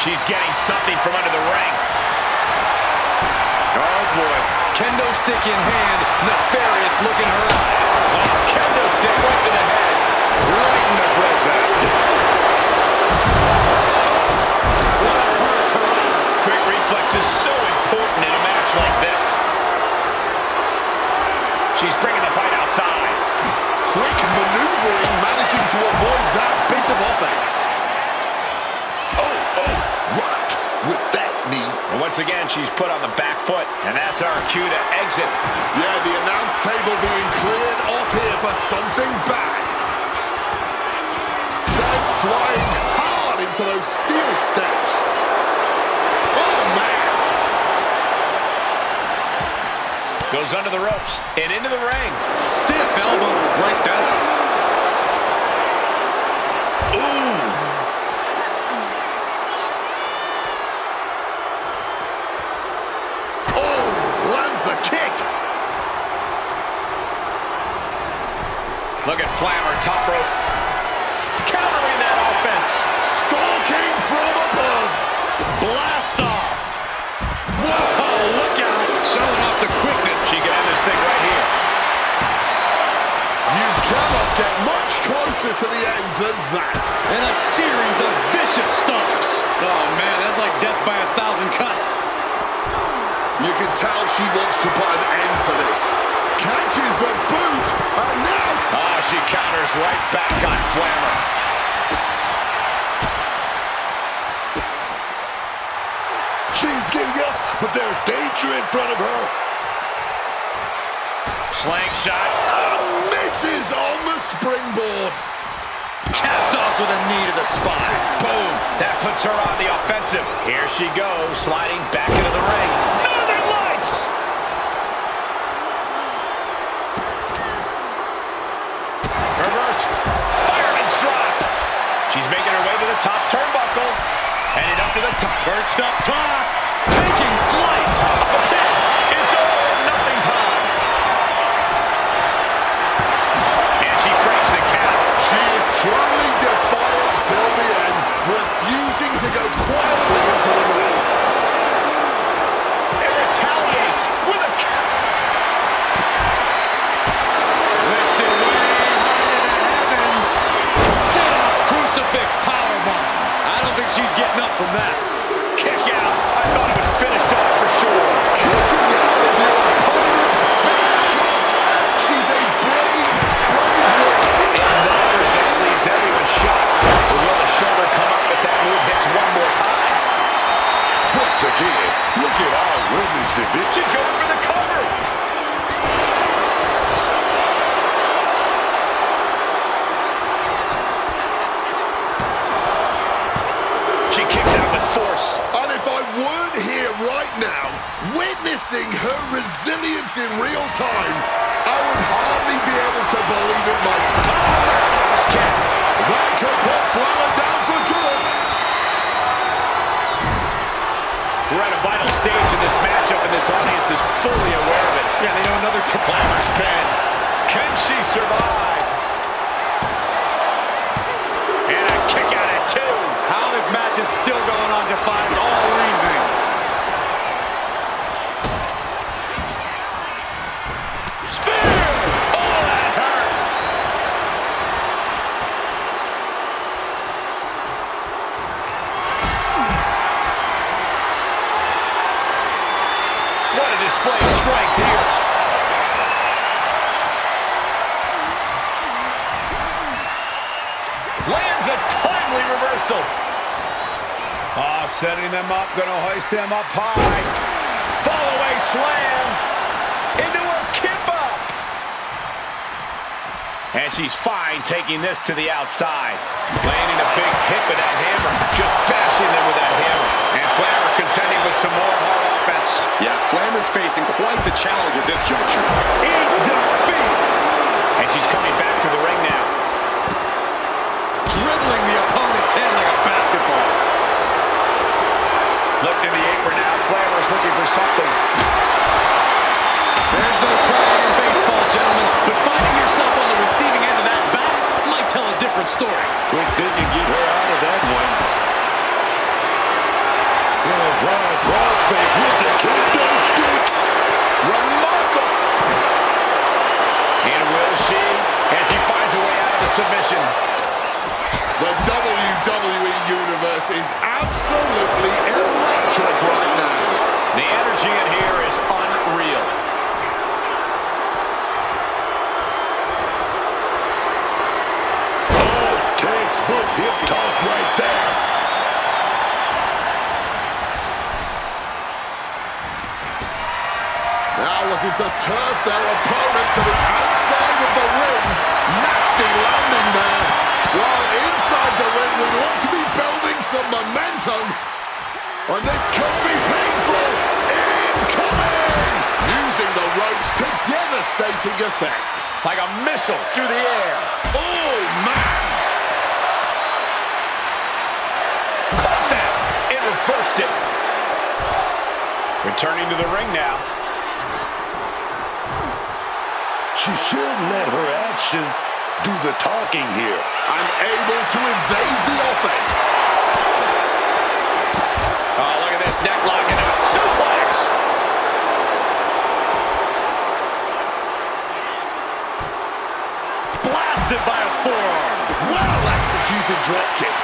She's getting something from under the ring. Oh, boy. Kendo stick in hand. Nefarious look in her eyes. Oh, kendo stick right to the head. Right in the breadbasket. Quick reflex is so important in a match like this. She's bringing the fight outside. Quick maneuvering, managing to avoid that bit of offense. Oh, right. With that knee. And once again, she's put on the back foot. And that's our cue to exit. Yeah, the announce table being cleared off here for something bad. Sent flying hard into those steel steps. Oh, man. Goes under the ropes and into the ring. Stiff elbow will break that up. Ooh. Look at Flammer, top rope. Countering that offense. Stalking from above. Blast off. Whoa, look out. Showing off the quickness. She can end this thing right here. You cannot get much closer to the end than that. And a series of vicious stomps. Oh, man, that's like death by 1,000 cuts. You can tell she wants to put an end to this. Catches the boot, and now... Ah, she counters right back on Flammer. She's getting up, but there's danger in front of her. Slingshot. Misses on the springboard. Capped off with a knee to the spine. Boom. That puts her on the offensive. Here she goes, sliding back into the ring. Northern Lights! Reverse fireman's drop. She's making her way to the top turnbuckle. Headed up to the top. Perched up top. Taking flight. It's all or nothing time. And she breaks the count. She is truly defiant till the end, refusing to go quietly into the night. And retaliates with a count. Lifted way high to the heavens. Set up crucifix powerbomb. I don't think she's getting up from that. Kick out. I thought it was finished off for sure. Kicking out of your opponent's best shots. She's a brave woman. And that result leaves everyone shocked. Will the shoulder come up if that move hits one more time? Once again, look at our women's division. She's going for the cover. She kicks out with force. And if I weren't here right now, witnessing her resilience in real time, I would hardly be able to believe it myself. That could put Flammer down for good. We're at a vital stage in this matchup, and this audience is fully aware of it. Yeah, they know another Flammer's pin. Can she survive? And a kick out at two. How this match is still going on defies all reasoning. Spear! Oh, that hurt. What a display of strength here. Lands a timely reversal. Oh, setting them up, gonna hoist them up high. Fall away slam. Into a kip up. And she's fine taking this to the outside. Landing a big hit with that hammer. Just bashing them with that hammer. And Flammer contending with some more hard offense. Yeah, Flammer's facing quite the challenge at this juncture. In defeat. And she's coming back to the ring now. Dribbling the opponent's head like a basketball. Lifting the apron now. Flammer's looking for something. There's no crying in baseball, gentlemen, but finding yourself on the receiving end of that bat might tell a different story. Quick, they can get her out of that one. Brian Crossface with the kendo stick. Remarkable. And will she? As she finds a way out of the submission. The WWE Universe is absolutely electric right now. The energy in here is unreal. Oh, textbook hip toss right there. Now looking to turf their opponent to the outside of the ring. Nasty landing there. While inside the ring, we look to be building some momentum. And this could be painful. Incoming! Using the ropes to devastating effect. Like a missile through the air. Oh, man! Caught that. It reversed it. Returning to the ring now. She shouldn't let her actions do the talking here. And able to invade the offense. Oh, look at this neck lock into a suplex. Blasted by a forearm. Well executed drop kick.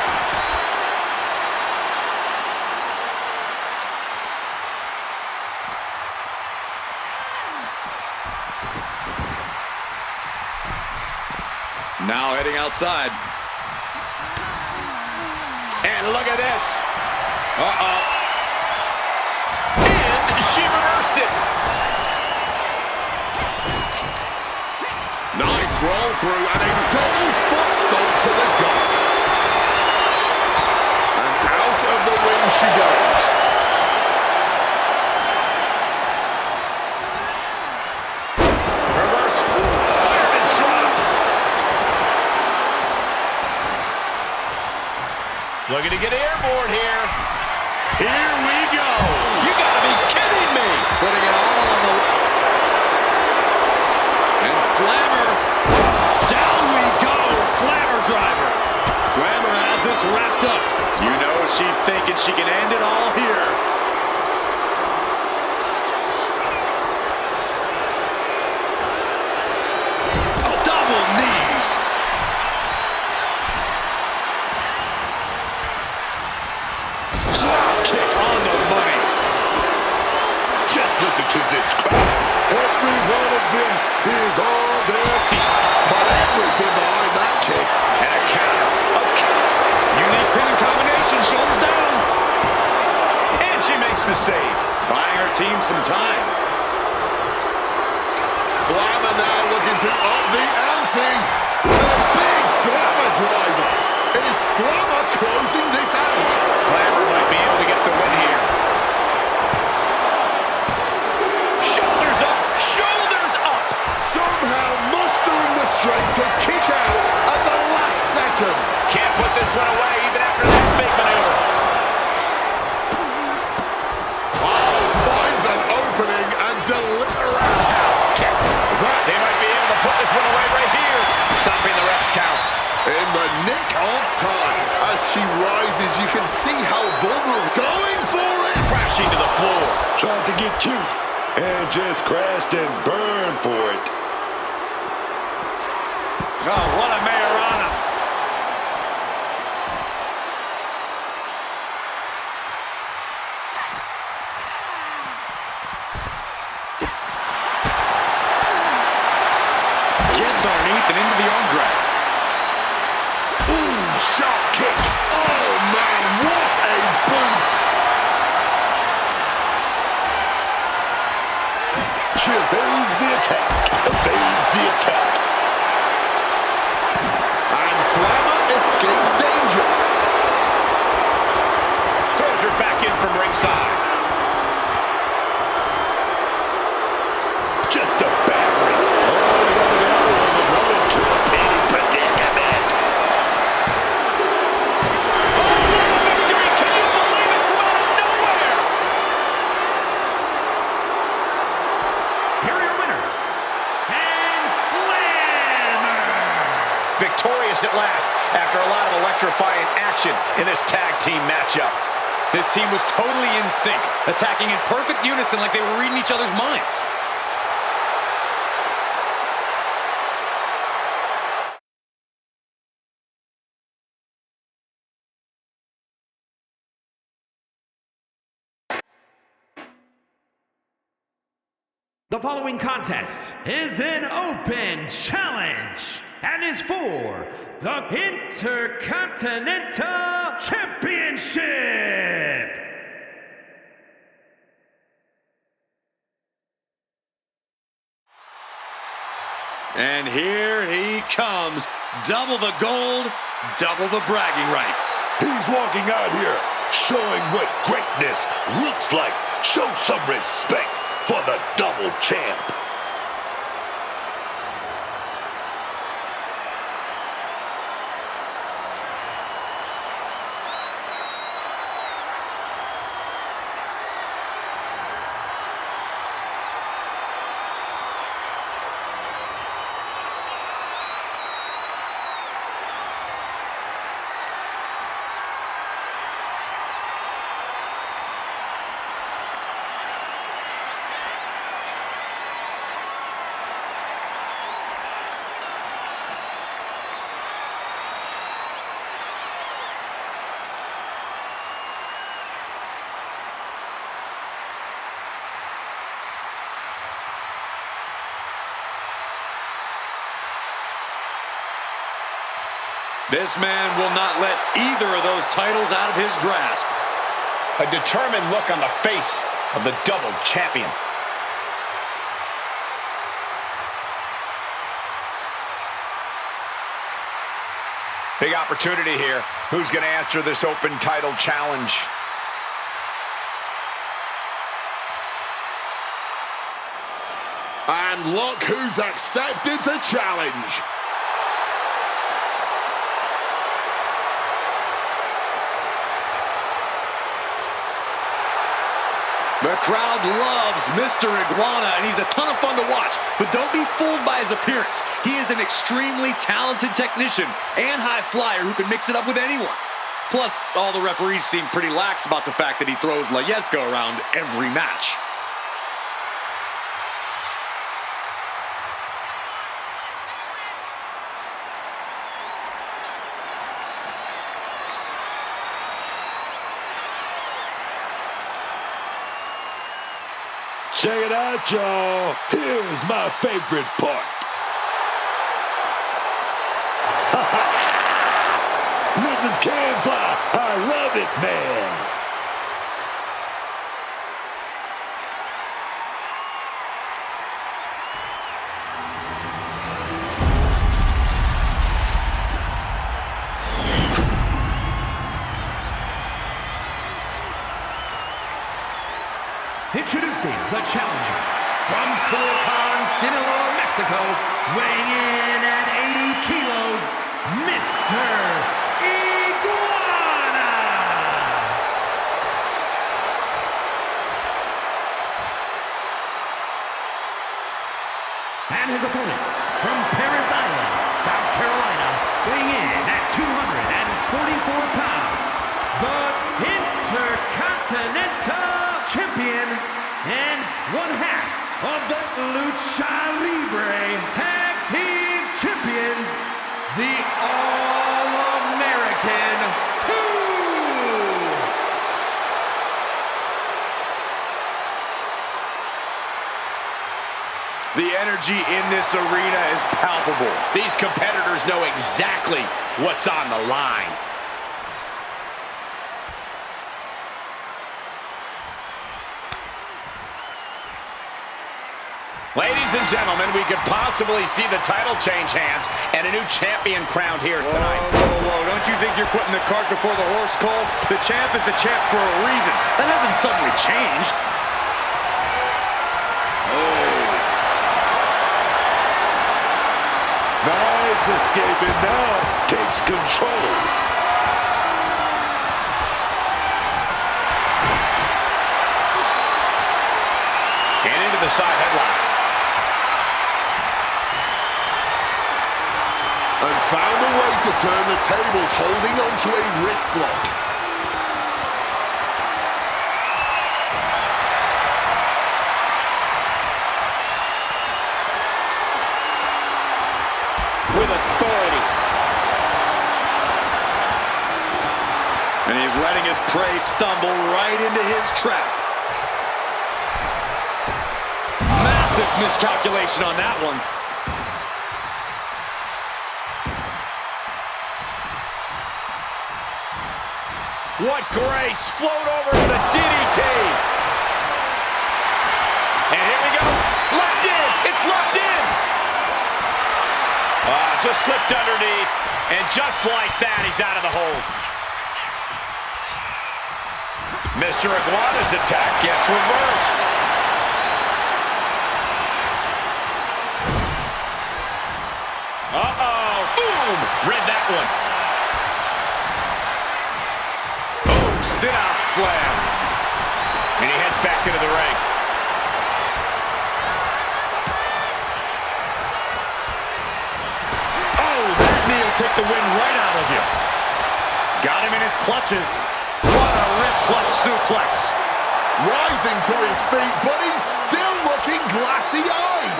Now heading outside. And look at this. Uh-oh. And she reversed it. Nice roll through and a double foot stomp to the gut. And out of the ring she goes. Reverse fireman's drop. Looking to get airborne here. Here we go. You gotta be kidding me! Putting it all on the... And Flammer. Down we go! Flammer driver. Flammer has this wrapped up. You know she's thinking she can end it all here. Oh, double knees. Drop kick on the money. Just listen to this crowd. Every one of them is on their feet. Put everything behind that kick. And a counter. Unique pin combination, shoulders down. And she makes the save. Buying her team some time. Flammer now looking to up the ante. With a big Flammer driver. Is Flammer closing this out? Flammer might be able to get the win here. Shoulders up. Shoulders up. Somehow mustering the strength to kick out at the last second. Can't put this one away even after that big maneuver. Oh, finds an opening and delivers a roundhouse kick. They might be able to put this one away right here. Stopping the ref's count. In the nick of time. As she rises, you can see how vulnerable. Going for it. Crashing to the floor. Tried to get cute and just crashed and burned for it. Oh, what a Majorana. Gets underneath and into the arm drag. Ooh, shot kick. Oh, man, what a boot. She evades the attack. Evades the attack. And Flammer escapes danger. Throws her back in from ringside. Just a battery. Oh, the run into a penny predicament. Victory, can you believe it, from out of nowhere? Here are your winners. And Flammer. Victorious at last after a lot of electrifying action in this tag team matchup. This team was totally in sync, attacking in perfect unison like they were reading each other's minds. The following contest is an open challenge and is for the Intercontinental Championship. And here he comes. Double the gold, double the bragging rights. He's walking out here showing what greatness looks like. Show some respect for the double champ. This man will not let either of those titles out of his grasp. A determined look on the face of the double champion. Big opportunity here. Who's going to answer this open title challenge? And look who's accepted the challenge. The crowd loves Mr. Iguana, and he's a ton of fun to watch. But don't be fooled by his appearance. He is an extremely talented technician and high flyer who can mix it up with anyone. Plus, all the referees seem pretty lax about the fact that he throws Lll S2 around every match. Check it out, y'all. Here's my favorite part. Lizards can fly. I love it, man. Introducing the challenger from Culiacan, Sinaloa, Mexico, weighing in at 80 kilos, Mr. Iguana! And his opponent from Paris Island, South Carolina, weighing in at 244 pounds, the Intercontinental Champion and one half of the Lucha Libre Tag Team Champions, the All-American 2! The energy in this arena is palpable. These competitors know exactly what's on the line. Ladies and gentlemen, we could possibly see the title change hands and a new champion crowned here tonight. Whoa. Don't you think you're putting the cart before the horse, Cole? The champ is the champ for a reason. That hasn't suddenly changed. Nice escaping now. Takes control. And into the side headlock. And found a way to turn the tables, holding on to a wrist lock. With authority. And he's letting his prey stumble right into his trap. Massive miscalculation on that one. What grace! Float over to the DDT! And here we go! Locked in! It's locked in! Just slipped underneath, and just like that, he's out of the hold. Mr. Iguana's attack gets reversed. Uh-oh! Boom! Read that one. Sit-out slam. And he heads back into the ring. Oh, that knee will take the wind right out of you. Got him in his clutches. What a wrist clutch suplex. Rising to his feet, but he's still looking glassy-eyed.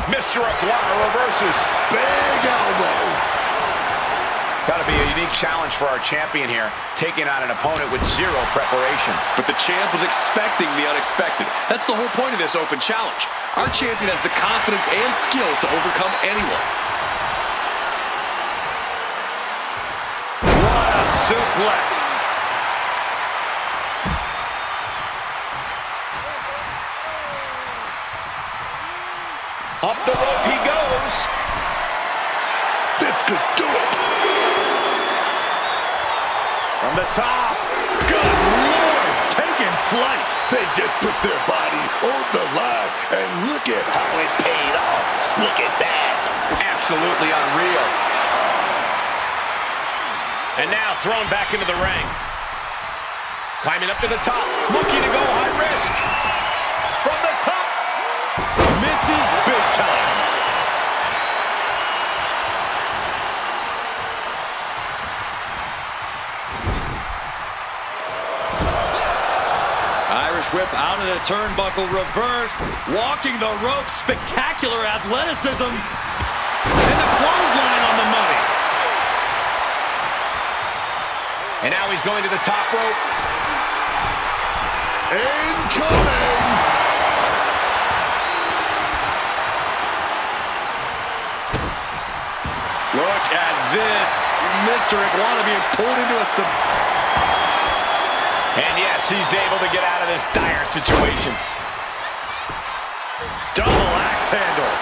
Mr. Iguana reverses. Big elbow. Got to be a unique challenge for our champion here, taking on an opponent with zero preparation. But the champ was expecting the unexpected. That's the whole point of this open challenge. Our champion has the confidence and skill to overcome anyone. suplex. Up the rope he goes. This could do it. From the top. Good Lord, taking flight. They just put their body on the line, and look at how it paid off. Look at that. Absolutely unreal. And now thrown back into the ring. Climbing up to the top, looking to go high risk. From the top. Misses big time. Irish whip out of the turnbuckle, reversed, walking the rope, spectacular athleticism, and the clothesline on the money. And now he's going to the top rope. Incoming! Look at this. Mr. Iguana being pulled into a And yes, he's able to get out of this dire situation. double axe handle.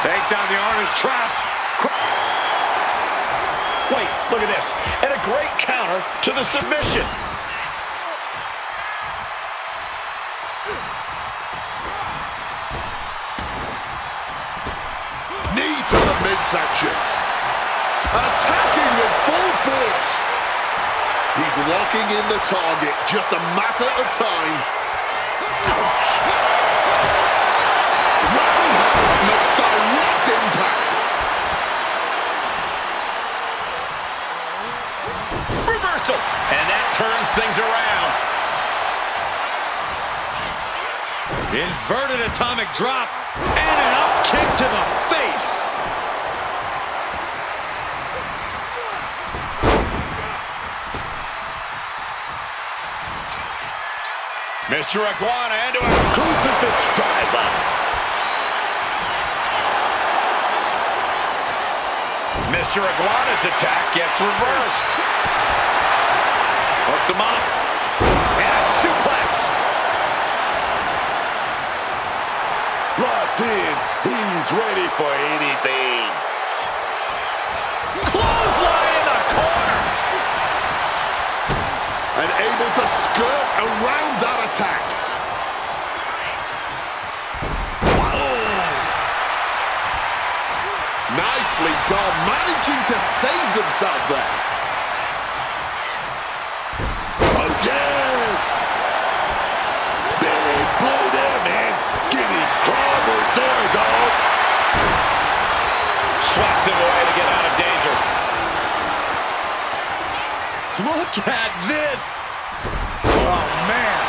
Take down, the arm is trapped. Wait, look at this. And a great counter to the submission. Knee to the midsection. Attacking with full force. He's locking in the target. Just a matter of time. Roundhouse makes direct impact. Reversal. And that turns things around. Inverted atomic drop. And an up kick to the face. Mr. Iguana into a Crucifix driver. Mr. Iguana's attack gets reversed. Hooked him up. And a suplex. Locked in. He's ready for anything. Clothesline in the corner. And able to skirt around that attack. Nicely done, managing to save themselves there. Oh, yes. Big blow there, man. Getting clobbered there, dog. Swats him away to get out of danger. Look at this. Oh, man.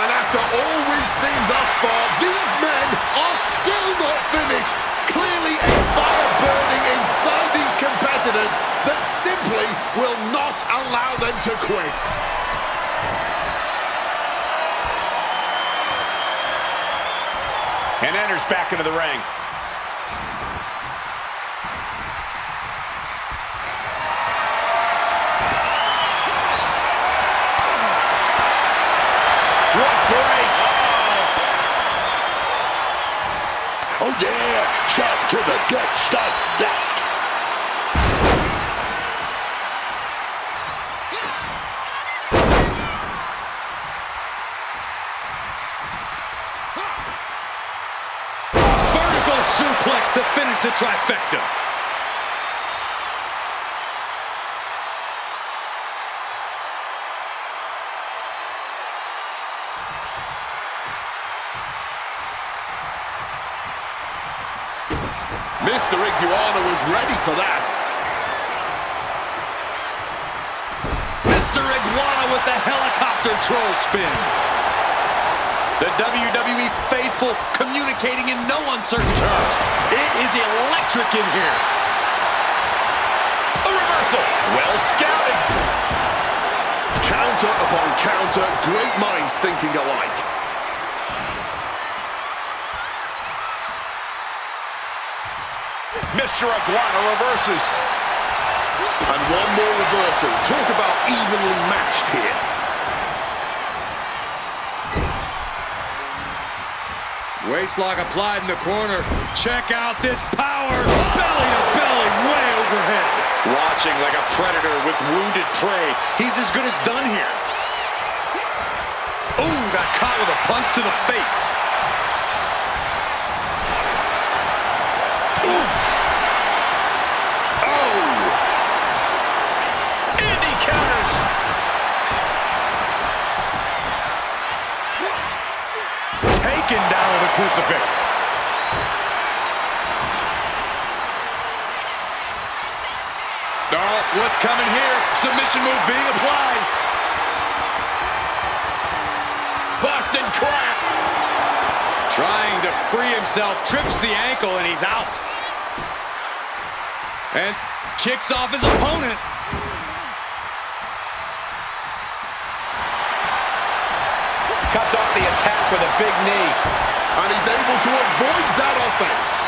And after all we've seen thus far, these men are still not finished. Clearly a fire burning inside these competitors that simply will not allow them to quit. And enters back into the ring. What great! Oh, yeah. Shot to the gut. Stop stacked. Vertical suplex to finish the trifecta. Mr. Iguana was ready for that. Mr. Iguana with the helicopter troll spin. The WWE faithful communicating in no uncertain terms. It is electric in here. A reversal. Well scouted. Counter upon counter, great minds thinking alike. Mr. Iguana reverses. And one more reversal. Talk about evenly matched here. Waistlock applied in the corner. Check out this power. Belly to belly, way overhead. Watching like a predator with wounded prey. He's as good as done here. Ooh, got caught with a punch to the face. Oof. Oh. And he counters. Taken down with a crucifix. Oh, what's coming here? Submission move being applied. Boston Crab. Trying to free himself, trips the ankle, and he's out. And kicks off his opponent. Cuts off the attack with a big knee. And he's able to avoid that offense.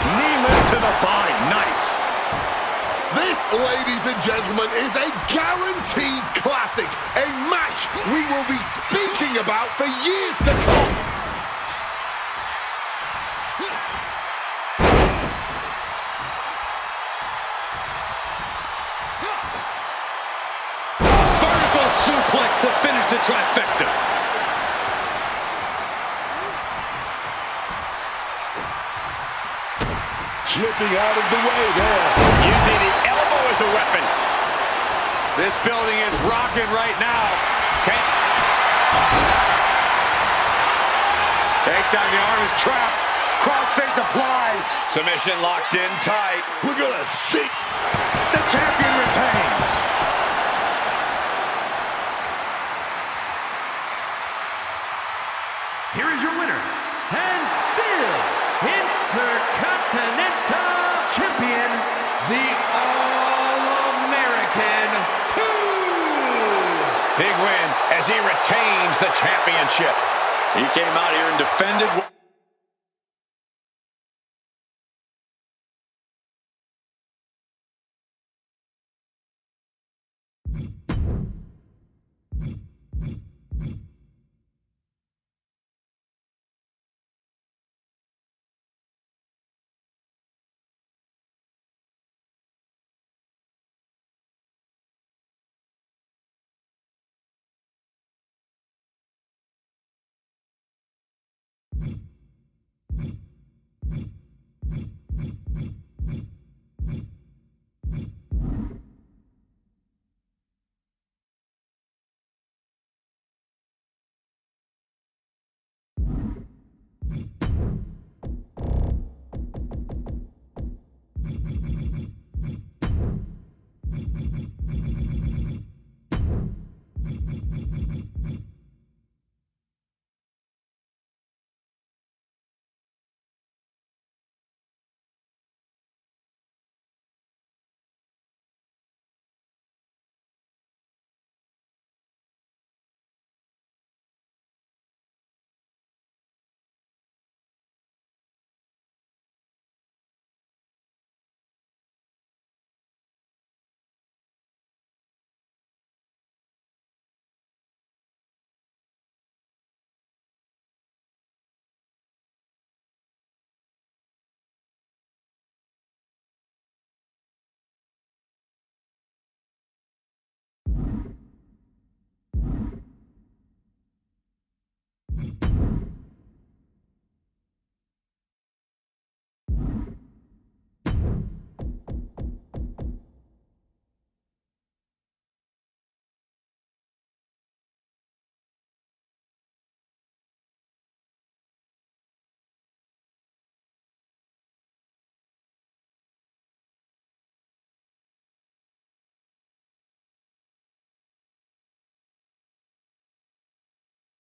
Knee lift to the body, nice. This, ladies and gentlemen, is a guaranteed classic. A match we will be speaking about for years to come. Vertical suplex to finish the trifecta. Slipping out of the way there. Using the elbow as a weapon. This building is rocking right now. Okay. Takedown, the arm is trapped. Crossface applies. Submission locked in tight. We're gonna see. The champion retains. Here is your winner, and still Intercontinental Champion, the All-American 2. Big win as he retains the championship. He came out here and defended.